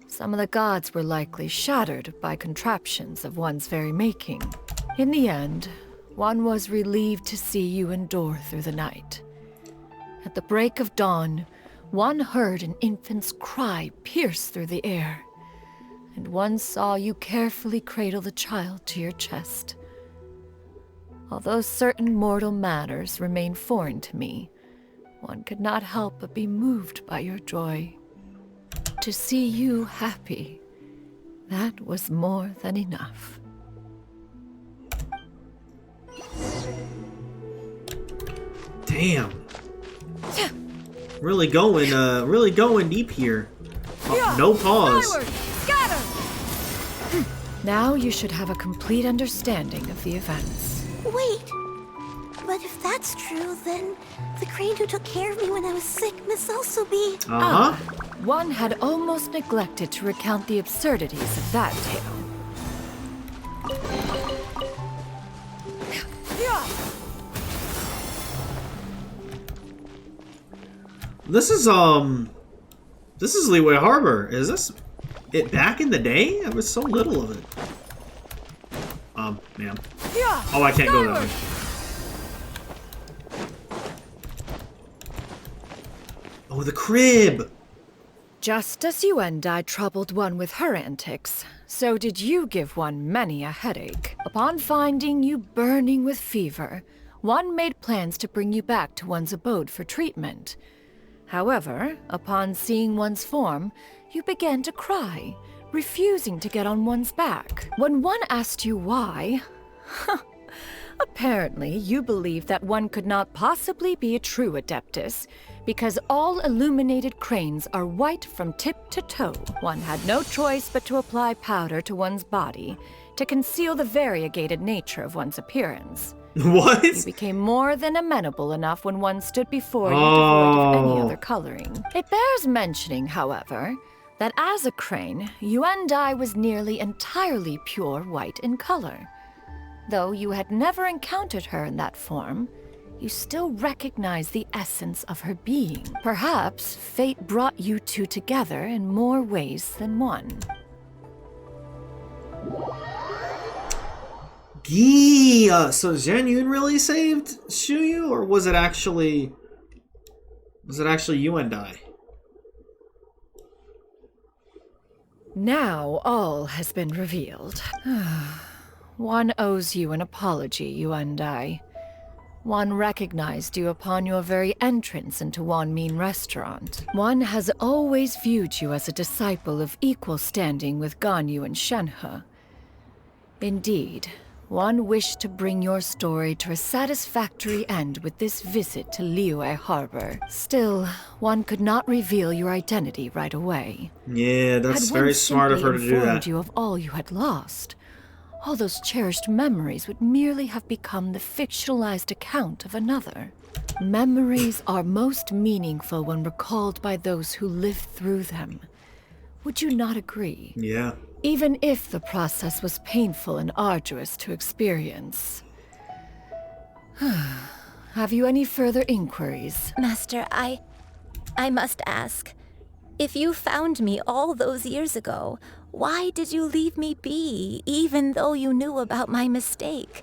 Some of the gods were likely shattered by contraptions of one's very making. In the end, one was relieved to see you endure through the night. At the break of dawn, one heard an infant's cry pierce through the air, and one saw you carefully cradle the child to your chest. Although certain mortal matters remain foreign to me, one could not help but be moved by your joy. To see you happy, that was more than enough. Damn. Really going deep here. Oh, no pause. Now you should have a complete understanding of the events. Wait. But if that's true, then the crane who took care of me when I was sick must also be... One had almost neglected to recount the absurdities of that tale. This is Leeway Harbor. Is this it back in the day? There was so little of it. Ma'am. Oh, I can't go that way. Oh, the crib! Just as you and I troubled one with her antics, so did you give one many a headache. Upon finding you burning with fever, one made plans to bring you back to one's abode for treatment. However, upon seeing one's form, you began to cry, refusing to get on one's back. When one asked you why, Apparently, you believe that one could not possibly be a true Adeptus, because all illuminated cranes are white from tip to toe. One had no choice but to apply powder to one's body to conceal the variegated nature of one's appearance. What? You became more than amenable enough when one stood before you devoid of any other coloring. It bears mentioning, however, that as a crane, Yuendai was nearly entirely pure white in color. Though you had never encountered her in that form, you still recognize the essence of her being. Perhaps fate brought you two together in more ways than one. Yeah, so Xianyun really saved Xiyu, or was it actually you and I? Now all has been revealed. One owes you an apology, you and I. One recognized you upon your very entrance into Wanmin Restaurant. One has always viewed you as a disciple of equal standing with Ganyu and Shenhe. Indeed, one wished to bring your story to a satisfactory end with this visit to Liyue Harbor. Still, one could not reveal your identity right away. Yeah, that's very smart of her to do that. Had one simply informed you of all you had lost, all those cherished memories would merely have become the fictionalized account of another. Memories are most meaningful when recalled by those who lived through them. Would you not agree? Yeah. Even if the process was painful and arduous to experience. Have you any further inquiries? Master, I must ask. If you found me all those years ago, why did you leave me be, even though you knew about my mistake?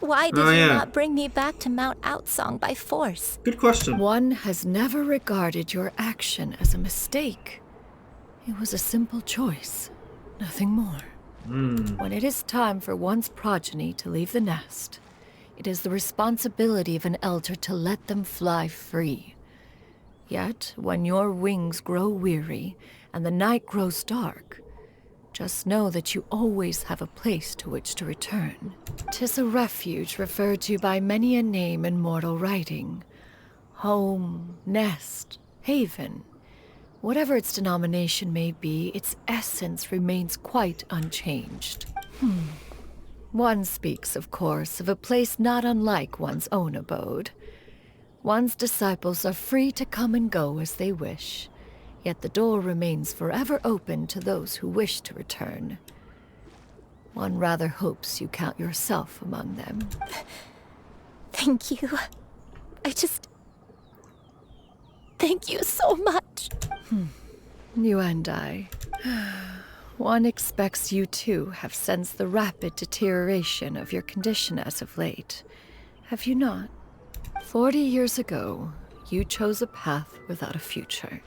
Why did you not bring me back to Mount Outsong by force? Good question. One has never regarded your action as a mistake. It was a simple choice, nothing more. When it is time for one's progeny to leave the nest, it is the responsibility of an elder to let them fly free. Yet, when your wings grow weary and the night grows dark, just know that you always have a place to which to return. 'Tis a refuge referred to by many a name in mortal writing. Home, nest, haven. Whatever its denomination may be, its essence remains quite unchanged. One speaks, of course, of a place not unlike one's own abode. One's disciples are free to come and go as they wish, yet the door remains forever open to those who wish to return. One rather hopes you count yourself among them. Thank you. Thank you so much. You and I. One expects you too have sensed the rapid deterioration of your condition as of late. Have you not? 40 years ago, you chose a path without a future.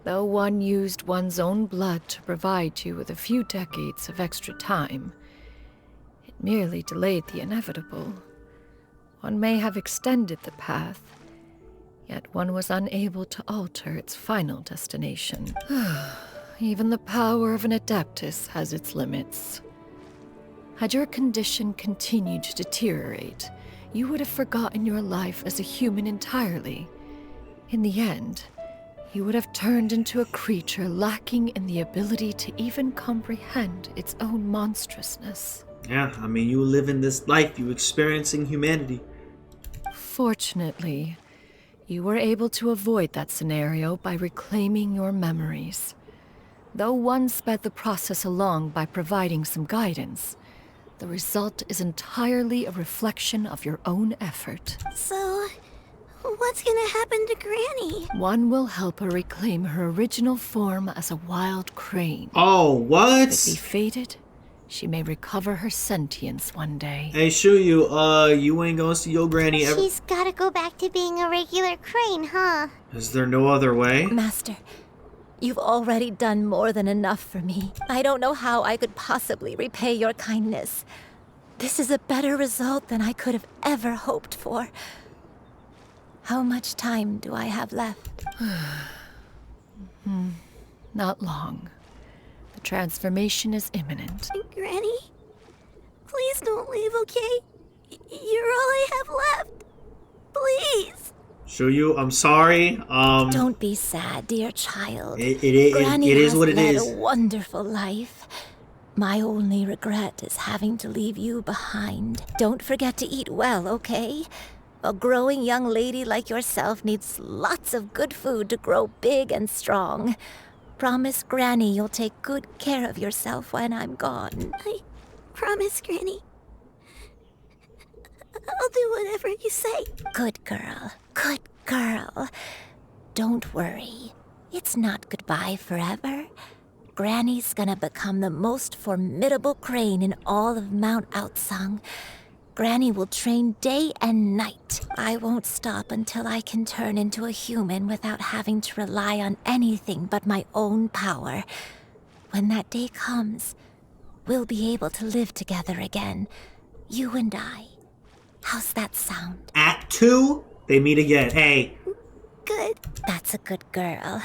Though one used one's own blood to provide you with a few decades of extra time, it merely delayed the inevitable. One may have extended the path, yet one was unable to alter its final destination. Even the power of an Adeptus has its limits. Had your condition continued to deteriorate, you would have forgotten your life as a human entirely. In the end, you would have turned into a creature lacking in the ability to even comprehend its own monstrousness. Yeah, I mean, you live in this life, you experiencing humanity. Fortunately, you were able to avoid that scenario by reclaiming your memories. Though one sped the process along by providing some guidance, the result is entirely a reflection of your own effort. So, what's gonna happen to Granny? One will help her reclaim her original form as a wild crane. Oh, what? If it be fated, she may recover her sentience one day. Hey, Xiyu, you ain't gonna see your granny ever. She's gotta go back to being a regular crane, huh? Is there no other way? Master, you've already done more than enough for me. I don't know how I could possibly repay your kindness. This is a better result than I could have ever hoped for. How much time do I have left? Not long. The transformation is imminent. Granny, please don't leave, okay? You're all I have left. Please. Shuyu, I'm sorry. Don't be sad, dear child. It is what it led is. a wonderful life. My only regret is having to leave you behind. Don't forget to eat well, okay? A growing young lady like yourself needs lots of good food to grow big and strong. Promise Granny you'll take good care of yourself when I'm gone. I promise, Granny. I'll do whatever you say. Good girl. Good girl. Don't worry. It's not goodbye forever. Granny's gonna become the most formidable crane in all of Mount Outsung. Granny will train day and night. I won't stop until I can turn into a human without having to rely on anything but my own power. When that day comes, we'll be able to live together again. You and I. How's that sound? Act 2, they meet again. Hey. Good. That's a good girl.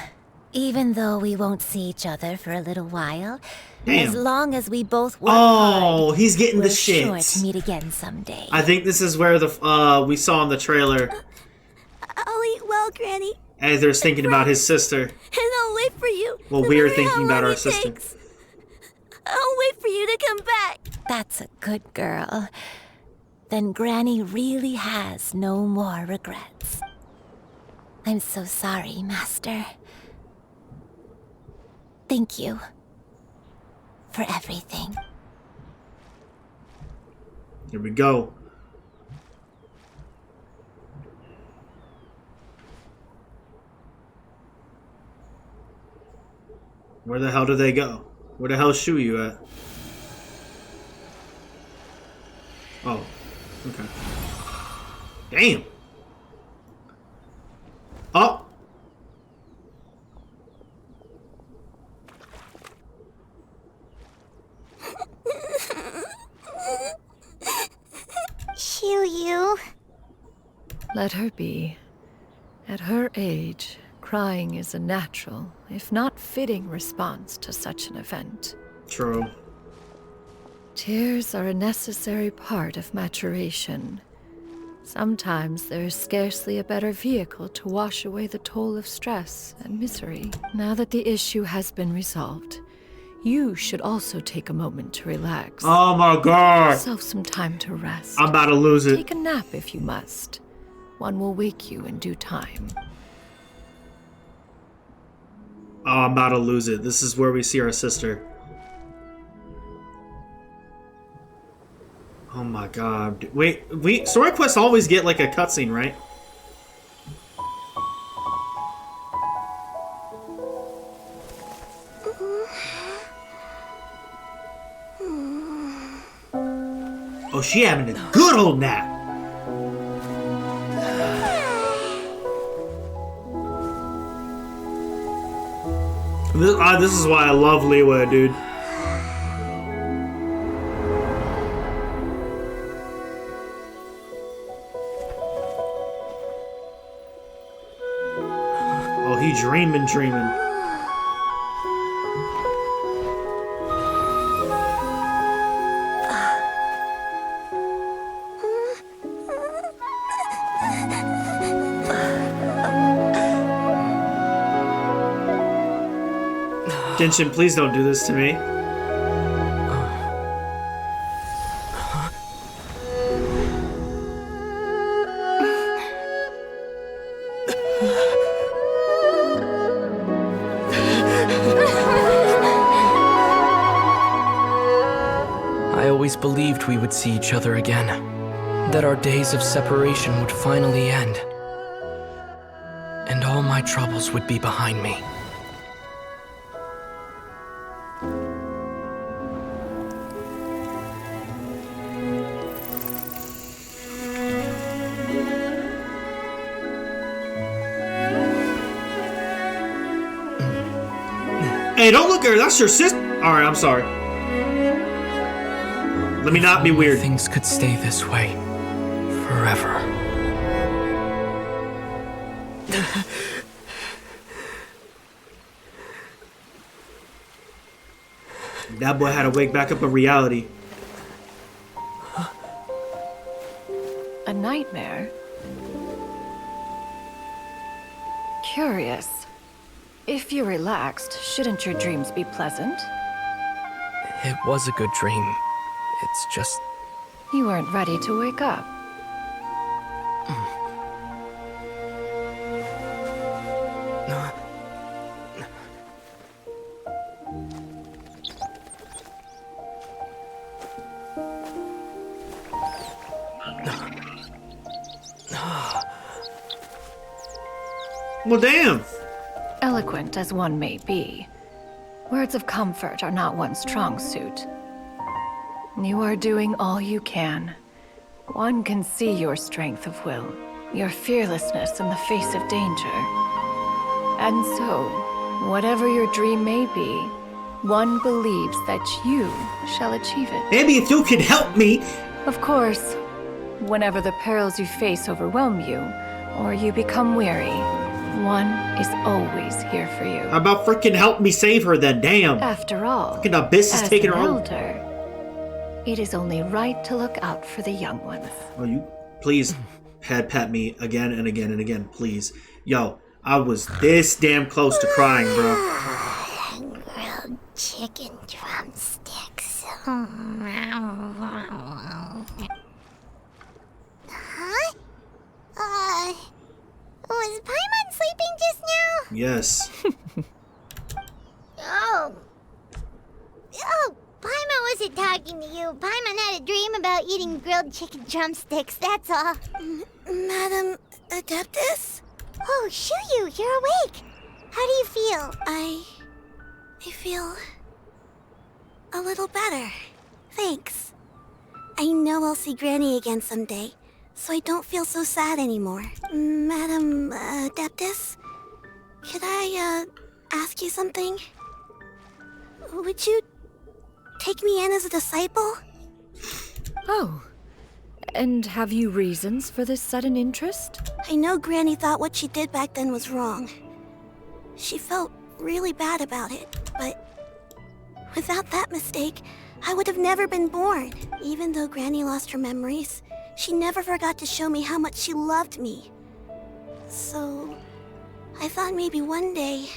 Even though we won't see each other for a little while, Damn. as long as we both work Oh, hard, he's getting the we're sure shit. to meet again someday. I think this is where the we saw in the trailer I'll eat well, Granny. as they're thinking about his sister. And I'll wait for you. Well, no we're matter thinking how about long our it sister. takes. I'll wait for you to come back. That's a good girl. Then Granny really has no more regrets. I'm so sorry, Master. Thank you for everything. Here we go. Where the hell do they go? Where the hell is Shuyu at? Oh, okay. Damn. Oh. Xianyun. Let her be. At her age, crying is a natural, if not fitting, response to such an event. True. Tears are a necessary part of maturation. Sometimes there is scarcely a better vehicle to wash away the toll of stress and misery. Now that the issue has been resolved, you should also take a moment to relax. Oh my Give god. yourself some time to rest. I'm about to lose it. Take a nap if you must. One will wake you in due time. Oh, I'm about to lose it. This is where we see our sister. Oh my god. Wait, story quests always get like a cutscene, right? Oh, she having a good old nap. This is why I love Liwa, dude. Oh, he dreaming. Genshin, please don't do this to me. I always believed we would see each other again, that our days of separation would finally end, and all my troubles would be behind me. Hey, don't look at her. That's your sister. Alright, I'm sorry. Let me not be weird. Things could stay this way forever. That boy had to wake back up in reality. nightmare. Curious. If you're relaxed, shouldn't your dreams be pleasant? It was a good dream. It's just... You weren't ready to wake up. Well, damn. Eloquent as one may be, words of comfort are not one's strong suit. You are doing all you can. One can see your strength of will, your fearlessness in the face of danger. And so, whatever your dream may be, one believes that you shall achieve it. Maybe if you could help me. Of course, whenever the perils you face overwhelm you, or you become weary, one is always here for you. How about freaking help me save her then? Damn. After all, fucking Abyss is as taking an her own. elder, it is only right to look out for the young ones. Oh, you please head pat me again and again and again, please. Yo, I was this damn close to crying, bro. Grilled chicken drumsticks. Huh? Was Paimon sleeping just now? Yes. Oh, Paimon wasn't talking to you. Paimon had a dream about eating grilled chicken drumsticks, that's all. Madam Adeptus? Oh, Xianyun, you're awake. How do you feel? I feel a little better. Thanks. I know I'll see Granny again someday, so I don't feel so sad anymore. Madam Adeptus, could I ask you something? Would you take me in as a disciple? Oh, and have you reasons for this sudden interest? I know Granny thought what she did back then was wrong. She felt really bad about it, but without that mistake, I would have never been born. Even though Granny lost her memories, she never forgot to show me how much she loved me. So, I thought maybe one day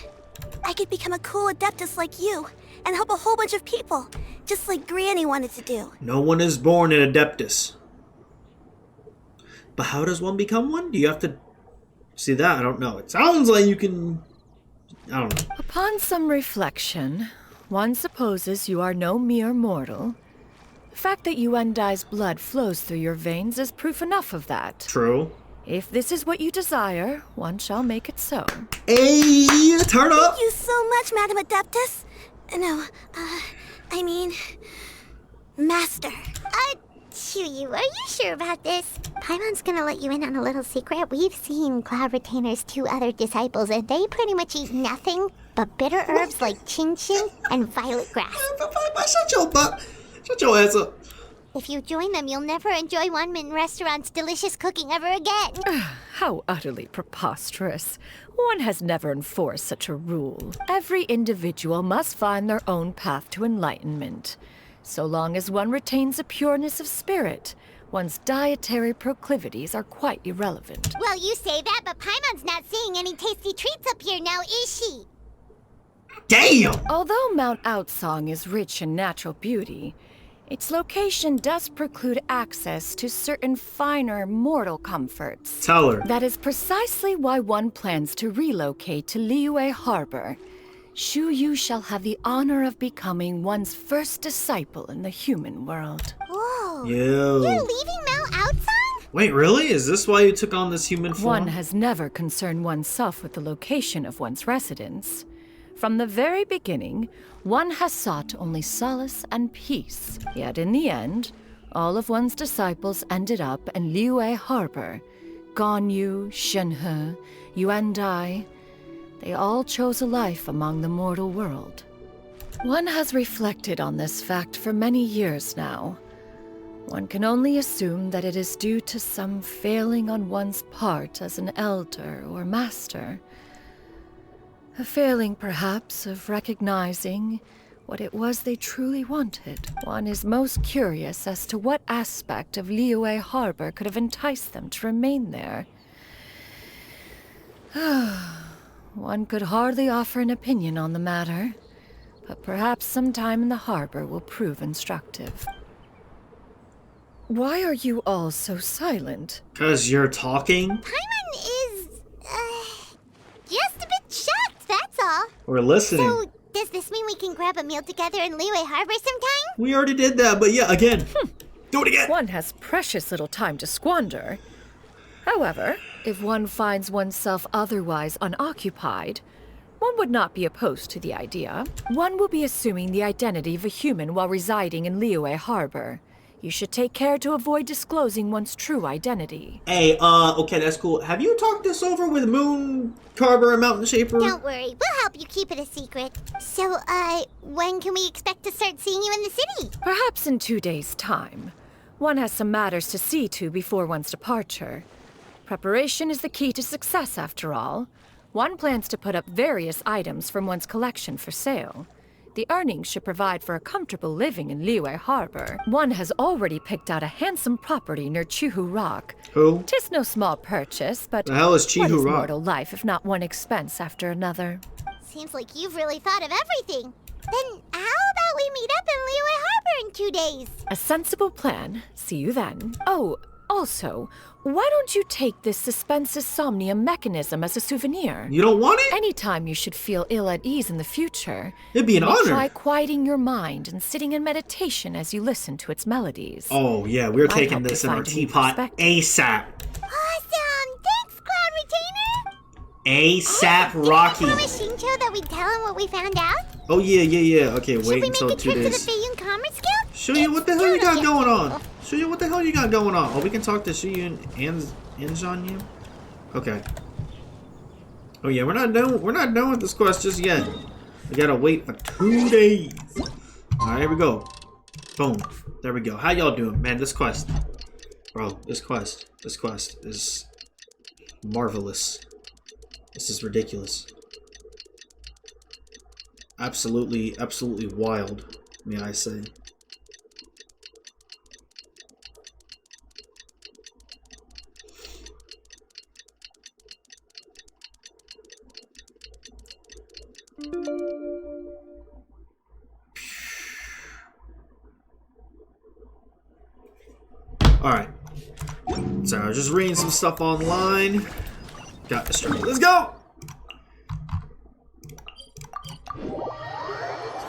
I could become a cool Adeptus like you and help a whole bunch of people, just like Granny wanted to do. No one is born an Adeptus. But how does one become one? Do you have to see that? I don't know. It sounds like you can... I don't know. Upon some reflection, one supposes you are no mere mortal. The fact that Yuendai's blood flows through your veins is proof enough of that. True. If this is what you desire, one shall make it so. Hey, turn up! Thank you so much, Madam Adeptus. No, I mean, Master. Xianyun, are you sure about this? Paimon's gonna let you in on a little secret. We've seen Cloud Retainer's 2 other disciples, and they pretty much eat nothing but bitter herbs like chin-chin and violet grass. Shut your butt. Shut your ass up. If you join them, you'll never enjoy One Min Restaurant's delicious cooking ever again. How utterly preposterous. One has never enforced such a rule. Every individual must find their own path to enlightenment. So long as one retains a pureness of spirit, one's dietary proclivities are quite irrelevant. Well, you say that, but Paimon's not seeing any tasty treats up here now, is she? Damn! Although Mount Outsong is rich in natural beauty, its location does preclude access to certain finer mortal comforts. Tell her. That is precisely why one plans to relocate to Liyue Harbor. Xianyun shall have the honor of becoming one's first disciple in the human world. Whoa. Yo. You're leaving Mount Outsong? Wait, really? Is this why you took on this human form? One has never concerned oneself with the location of one's residence. From the very beginning, one has sought only solace and peace. Yet in the end, all of one's disciples ended up in Liyue Harbor. Ganyu, Shenhe, Yuendai. They all chose a life among the mortal world. One has reflected on this fact for many years now. One can only assume that it is due to some failing on one's part as an elder or master. A failing, perhaps, of recognizing what it was they truly wanted. One is most curious as to what aspect of Liyue Harbor could have enticed them to remain there. One could hardly offer an opinion on the matter, but perhaps some time in the harbor will prove instructive. Why are you all so silent? 'Cause you're talking? Paimon is, just a bit shocked, that's all. We're listening. So, does this mean we can grab a meal together in Liyue Harbor sometime? We already did that, but yeah, again. Do it again! One has precious little time to squander. However, if one finds oneself otherwise unoccupied, one would not be opposed to the idea. One will be assuming the identity of a human while residing in Liyue Harbor. You should take care to avoid disclosing one's true identity. Hey, okay, that's cool. Have you talked this over with Moon Carver and Mountain Shaper? Don't worry, we'll help you keep it a secret. So, when can we expect to start seeing you in the city? Perhaps in 2 days' time. One has some matters to see to before one's departure. Preparation is the key to success, after all. One plans to put up various items from one's collection for sale. The earnings should provide for a comfortable living in Liyue Harbor. One has already picked out a handsome property near Chihu Rock. Who? 'Tis no small purchase, but the hell is Chihu what is Rock? mortal life if not one expense after another? Seems like you've really thought of everything. Then how about we meet up in Liyue Harbor in 2 days? A sensible plan. See you then. Oh, also, why don't you take this suspensus somnium mechanism as a souvenir? You don't want it? Anytime you should feel ill at ease in the future, It'd be an you may honor. try quieting your mind and sitting in meditation as you listen to its melodies. Oh, yeah, we're Might taking help this you in our find a new teapot perspective. ASAP. Awesome! Thanks, Cloud Retainer! ASAP Rocky. Promise Shincho that we'd tell him what we found out? Oh, yeah. Okay, Should wait we until make a 2 trip days. to the Feiyun Commerce Guild? Shouyu, what the hell you got going on? Shouyu, what the hell you got going on? Oh, we can talk to Xianyun and Xianyun? Okay. Oh yeah, we're not done with this quest just yet. We gotta wait for 2 days. Alright, here we go. Boom. There we go. How y'all doing? Man, this quest. Bro, this quest is marvelous. This is ridiculous. Absolutely wild, may I say. Alright. So I was just reading some stuff online. Got distracted. Let's go!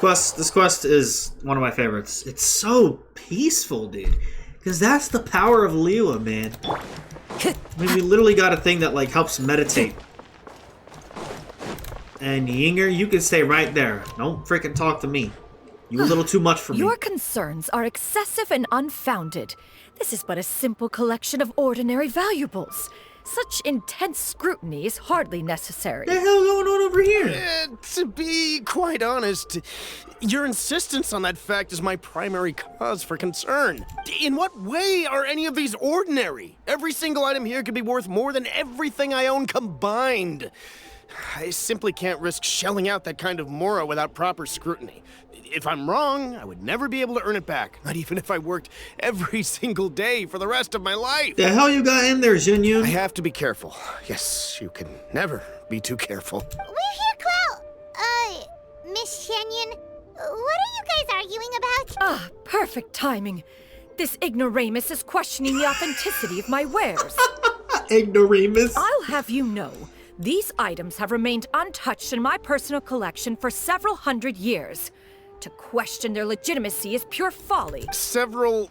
This quest is one of my favorites. It's so peaceful, dude. Because that's the power of Liyue, man. I mean, we literally got a thing that like helps meditate. And Yinger, you can stay right there. Don't freaking talk to me. You a little too much for me. Your concerns are excessive and unfounded. This is but a simple collection of ordinary valuables. Such intense scrutiny is hardly necessary. What the hell going on over here? To be quite honest, your insistence on that fact is my primary cause for concern. In what way are any of these ordinary? Every single item here could be worth more than everything I own combined. I simply can't risk shelling out that kind of mora without proper scrutiny. If I'm wrong, I would never be able to earn it back, not even if I worked every single day for the rest of my life. The hell you got in there, Xianyun? I have to be careful. Yes, you can never be too careful. We're here, Cloud. Miss Xianyun, what are you guys arguing about? Ah, perfect timing. This ignoramus is questioning the authenticity of my wares. Ignoramus? I'll have you know, these items have remained untouched in my personal collection for several hundred years. To question their legitimacy is pure folly. Several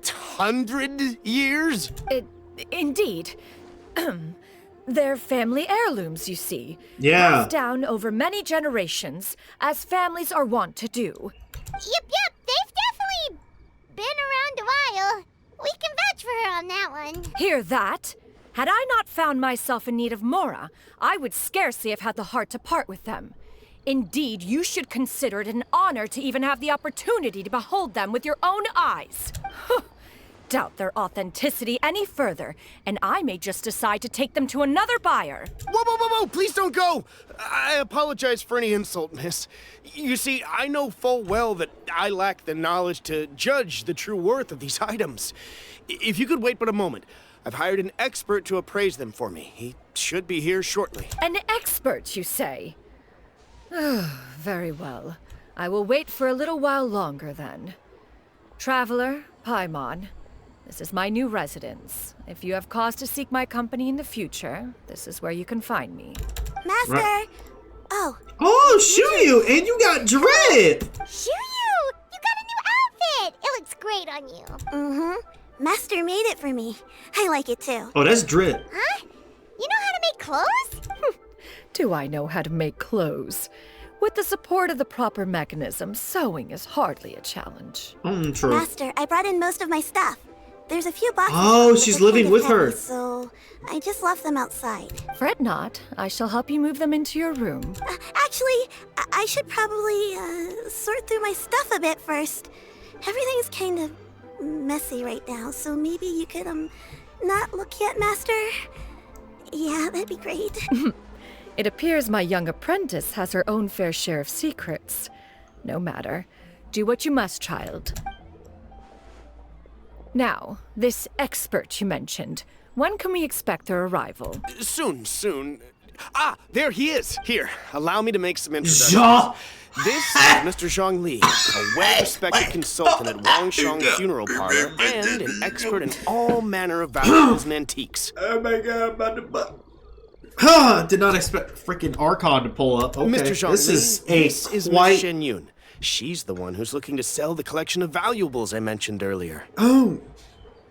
hundred years? Indeed. They're family heirlooms, you see. Yeah. Passed down over many generations, as families are wont to do. Yep, they've definitely been around a while. We can vouch for her on that one. Hear that? Had I not found myself in need of mora, I would scarcely have had the heart to part with them. Indeed, you should consider it an honor to even have the opportunity to behold them with your own eyes. doubt their authenticity any further, and I may just decide to take them to another buyer. Whoa! Please don't go! I apologize for any insult, miss. You see, I know full well that I lack the knowledge to judge the true worth of these items. If you could wait but a moment, I've hired an expert to appraise them for me. He should be here shortly. An expert, you say? Very well. I will wait for a little while longer, then. Traveler, Paimon, this is my new residence. If you have cause to seek my company in the future, this is where you can find me. Master! Right. Oh, Xianyun, and you got dread! Xianyun! You got a new outfit! It looks great on you. Mm-hmm. Master made it for me. I like it too. Oh, that's dread. Huh? You know how to make clothes? Do I know how to make clothes? With the support of the proper mechanism, sewing is hardly a challenge. True. Master, I brought in most of my stuff. There's a few boxes. Oh, she's living with her. So I just left them outside. Fret not. I shall help you move them into your room. Actually, I should probably sort through my stuff a bit first. Everything's kind of messy right now, so maybe you could not look yet, Master. Yeah, that'd be great. It appears my young apprentice has her own fair share of secrets. No matter. Do what you must, child. Now, this expert you mentioned, when can we expect their arrival? Soon. Ah, there he is. Here, allow me to make some introductions. This is Mr. Zhang Li, a well-respected consultant at Wangshang Funeral Parlor and an expert in all manner of valuables and antiques. Oh my god, did not expect freaking Archon to pull up. Okay, Mr. Zhang this Li, is Miss Xianyun. She's the one who's looking to sell the collection of valuables I mentioned earlier. Oh,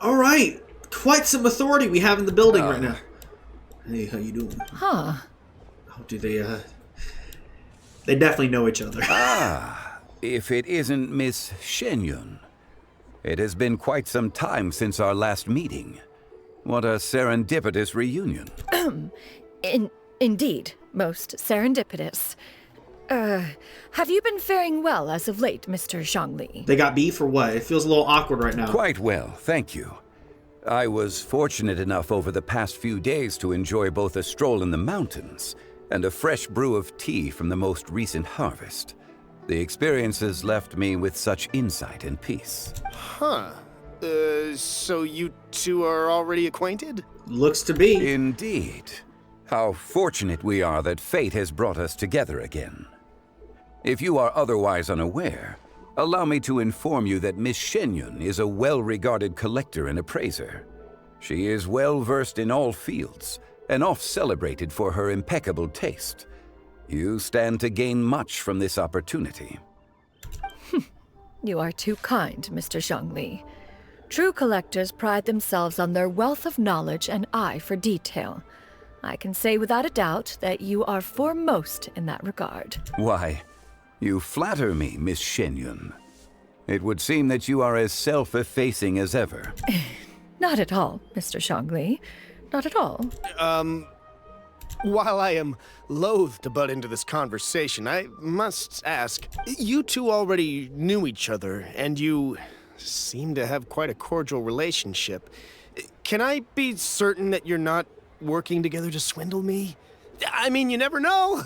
all right. Quite some authority we have in the building right now. Hey, how you doing? Huh. Oh, do they, they definitely know each other. If it isn't Miss Xianyun. It has been quite some time since our last meeting. What a serendipitous reunion. Indeed, most serendipitous. Have you been faring well as of late, Mr. Zhangli? They got beef or what? It feels a little awkward right now. Quite well, thank you. I was fortunate enough over the past few days to enjoy both a stroll in the mountains and a fresh brew of tea from the most recent harvest. The experiences left me with such insight and peace. Huh. So you two are already acquainted? Looks to be. Indeed. How fortunate we are that fate has brought us together again. If you are otherwise unaware, allow me to inform you that Miss Xianyun is a well-regarded collector and appraiser. She is well-versed in all fields, and oft-celebrated for her impeccable taste. You stand to gain much from this opportunity. You are too kind, Mr. Zhangli. True collectors pride themselves on their wealth of knowledge and eye for detail. I can say without a doubt that you are foremost in that regard. Why, you flatter me, Miss Xianyun. It would seem that you are as self-effacing as ever. Not at all, Mr. Zhangli. Not at all. While I am loath to butt into this conversation, I must ask, you two already knew each other, and you seem to have quite a cordial relationship. Can I be certain that you're not working together to swindle me? I mean, you never know.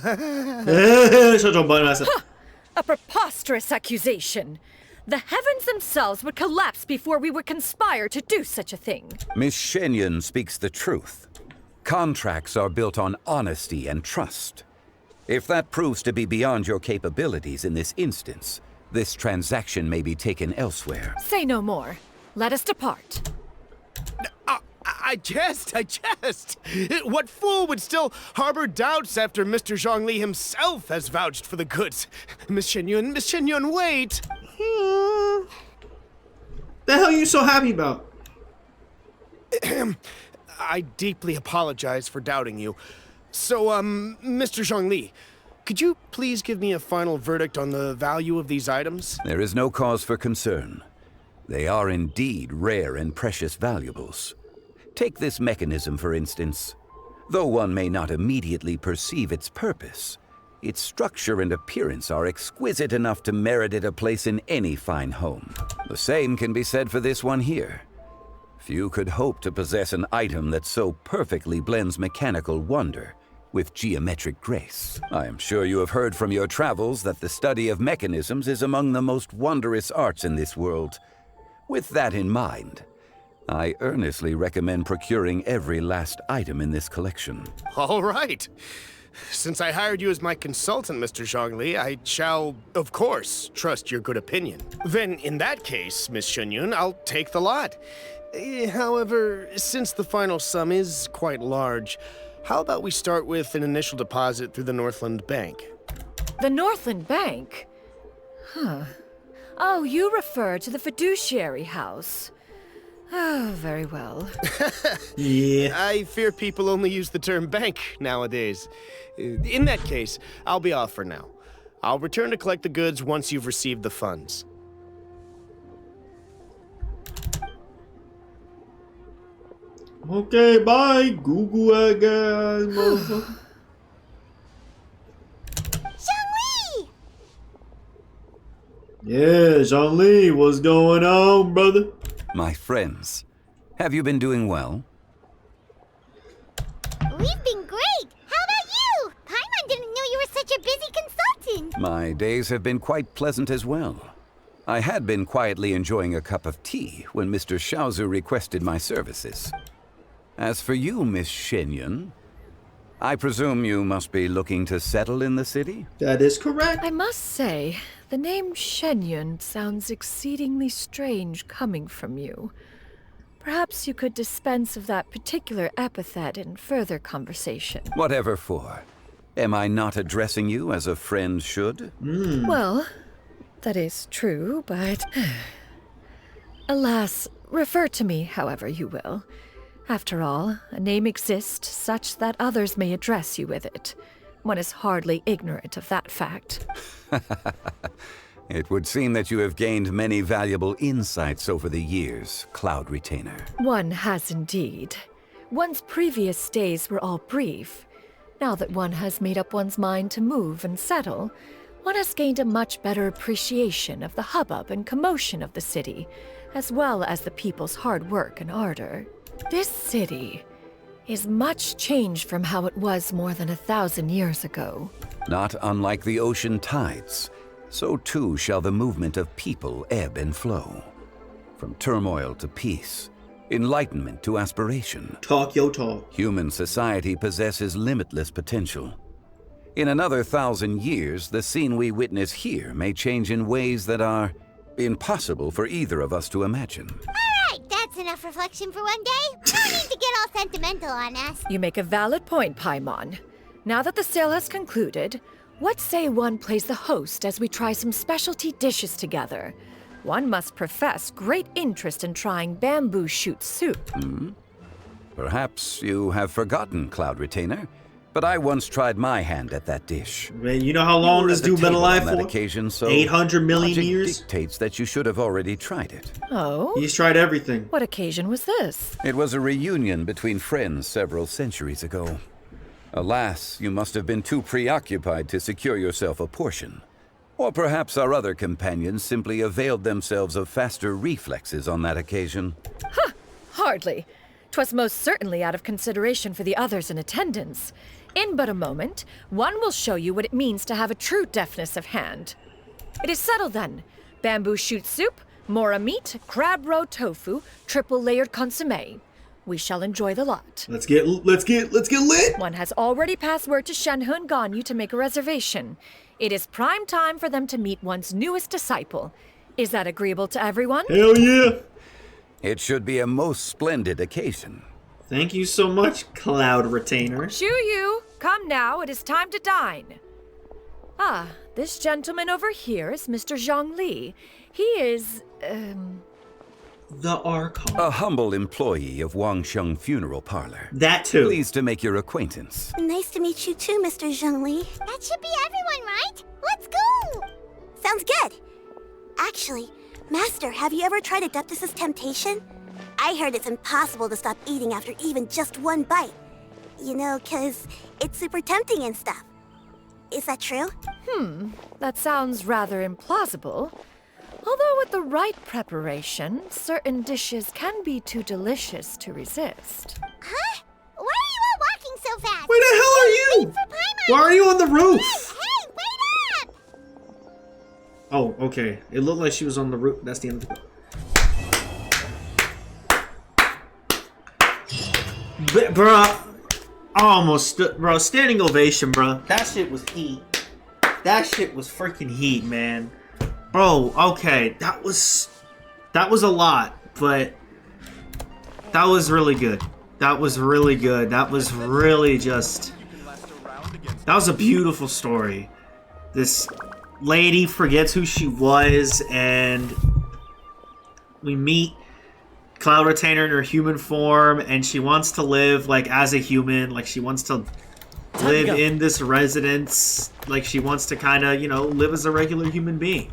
A preposterous accusation. The heavens themselves would collapse before we would conspire to do such a thing. Miss Xianyun speaks the truth. Contracts are built on honesty and trust. If that proves to be beyond your capabilities in this instance, this transaction may be taken elsewhere. Say no more. Let us depart. I jest. What fool would still harbor doubts after Mr. Zhangli himself has vouched for the goods? Miss Xianyun, wait! The hell are you so happy about? I deeply apologize for doubting you. So, Mr. Zhangli, could you please give me a final verdict on the value of these items? There is no cause for concern. They are indeed rare and precious valuables. Take this mechanism, for instance. Though one may not immediately perceive its purpose, its structure and appearance are exquisite enough to merit it a place in any fine home. The same can be said for this one here. Few could hope to possess an item that so perfectly blends mechanical wonder with geometric grace. I am sure you have heard from your travels that the study of mechanisms is among the most wondrous arts in this world. With that in mind, I earnestly recommend procuring every last item in this collection. All right. Since I hired you as my consultant, Mr. Zhongli, I shall, of course, trust your good opinion. Then, in that case, Miss Xianyun, I'll take the lot. However, since the final sum is quite large, how about we start with an initial deposit through the Northland Bank? The Northland Bank? Huh. Oh, you refer to the fiduciary house. Oh, very well. Yeah. I fear people only use the term bank nowadays. In that case, I'll be off for now. I'll return to collect the goods once you've received the funds. Okay, bye. Google, I guess, motherfucker. Zhongli! Yeah, Zhongli, what's going on, brother? My friends, have you been doing well? We've been great! How about you? Paimon didn't know you were such a busy consultant! My days have been quite pleasant as well. I had been quietly enjoying a cup of tea when Mr. Xiaozu requested my services. As for you, Miss Xianyun, I presume you must be looking to settle in the city? That is correct. I must say, the name Xianyun sounds exceedingly strange coming from you. Perhaps you could dispense of that particular epithet in further conversation. Whatever for. Am I not addressing you as a friend should? Well, that is true, but... Alas, refer to me however you will. After all, a name exists such that others may address you with it. One is hardly ignorant of that fact. It would seem that you have gained many valuable insights over the years, Cloud Retainer. One has indeed. One's previous days were all brief. Now that one has made up one's mind to move and settle, one has gained a much better appreciation of the hubbub and commotion of the city, as well as the people's hard work and ardor. This city is much changed from how it was more than 1,000 years ago. Not unlike the ocean tides, so too shall the movement of people ebb and flow. From turmoil to peace, enlightenment to aspiration. Talk your talk. Human society possesses limitless potential. In another 1,000 years, the scene we witness here may change in ways that are impossible for either of us to imagine. Alright, that's enough reflection for one day. No need to get all sentimental on us. You make a valid point, Paimon. Now that the sale has concluded, what say one plays the host as we try some specialty dishes together? One must profess great interest in trying bamboo shoot soup. Perhaps you have forgotten, Cloud Retainer, but I once tried my hand at that dish. Man, you know how long this dude been alive on that for? occasion, so 800 million logic years? dictates that you should have already tried it. Oh? He's tried everything. What occasion was this? It was a reunion between friends several centuries ago. Alas, you must have been too preoccupied to secure yourself a portion. Or perhaps our other companions simply availed themselves of faster reflexes on that occasion. Huh! Hardly. 'Twas most certainly out of consideration for the others in attendance. In but a moment, one will show you what it means to have a true deftness of hand. It is settled then. Bamboo shoot soup, mora meat, crab roe tofu, triple layered consommé. We shall enjoy the lot. Let's get lit. One has already passed word to Shenhe and Ganyu to make a reservation. It is prime time for them to meet one's newest disciple. Is that agreeable to everyone? Hell yeah. It should be a most splendid occasion. Thank you so much, Cloud Retainer. Shuyu, come now, it is time to dine. Ah, this gentleman over here is Mr. Zhongli. He is, The Archon. A humble employee of Wangsheng Funeral Parlor. That too. Pleased to make your acquaintance. Nice to meet you too, Mr. Zhongli. That should be everyone, right? Let's go! Sounds good. Actually, Master, have you ever tried Adeptus' temptation? I heard it's impossible to stop eating after even just one bite. You know, 'cause it's super tempting and stuff. Is that true? That sounds rather implausible. Although with the right preparation, certain dishes can be too delicious to resist. Huh? Why are you all walking so fast? Where the hell are you? Wait for Paimon! Why are you on the roof? Hey, wait up! Oh, okay. It looked like she was on the roof. That's the end of the Bruh, almost, bro, standing ovation, bro. That shit was heat. That shit was freaking heat, man. Bro, okay, that was a lot, but that was really good. That was really good. That was really just, that was a beautiful story. This lady forgets who she was, and we meet Cloud Retainer in her human form, and she wants to live like as a human, like she wants to live in this residence, like she wants to kind of, you know, live as a regular human being,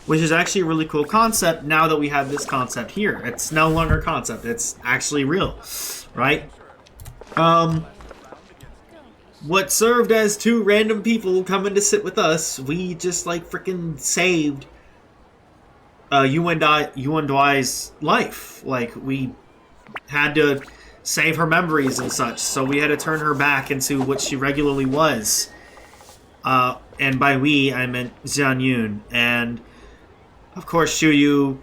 which is actually a really cool concept now that we have this concept here. It's no longer a concept, it's actually real, right? What served as two random people coming to sit with us, we just like freaking saved Yuan Dai's life. Like, we had to save her memories and such, so we had to turn her back into what she regularly was. And by we, I meant Xianyun. And, of course, Xianyun's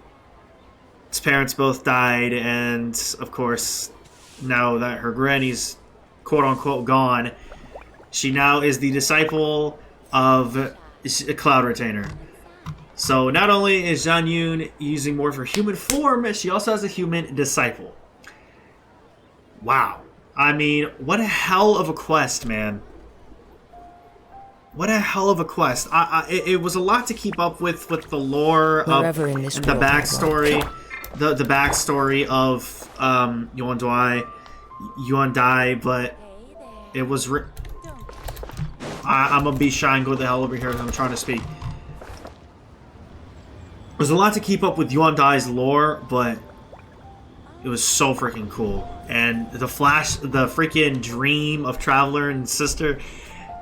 parents both died, and, of course, now that her granny's quote-unquote gone, she now is the disciple of Cloud Retainer. So not only is Xianyun using more of her human form, she also has a human disciple. Wow. I mean, what a hell of a quest, man. What a hell of a quest. It was a lot to keep up with the lore of the backstory. The backstory of Yuan Dai, but it was... I'm gonna be shy and go the hell over here as I'm trying to speak. There's a lot to keep up with Yuan Dai's lore, but it was so freaking cool. And the freaking dream of Traveler and Sister,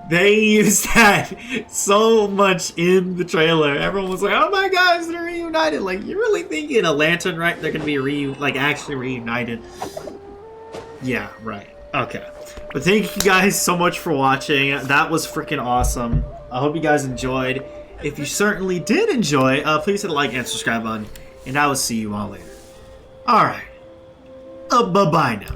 they used that so much in the trailer. Everyone was like, "Oh my gosh, they're reunited!" Like, you really think in a Lantern, right? They're gonna be actually reunited? Yeah, right. Okay. But thank you guys so much for watching. That was freaking awesome. I hope you guys enjoyed. If you certainly did enjoy, please hit the like and subscribe button, and I will see you all later. Alright. Bye-bye now.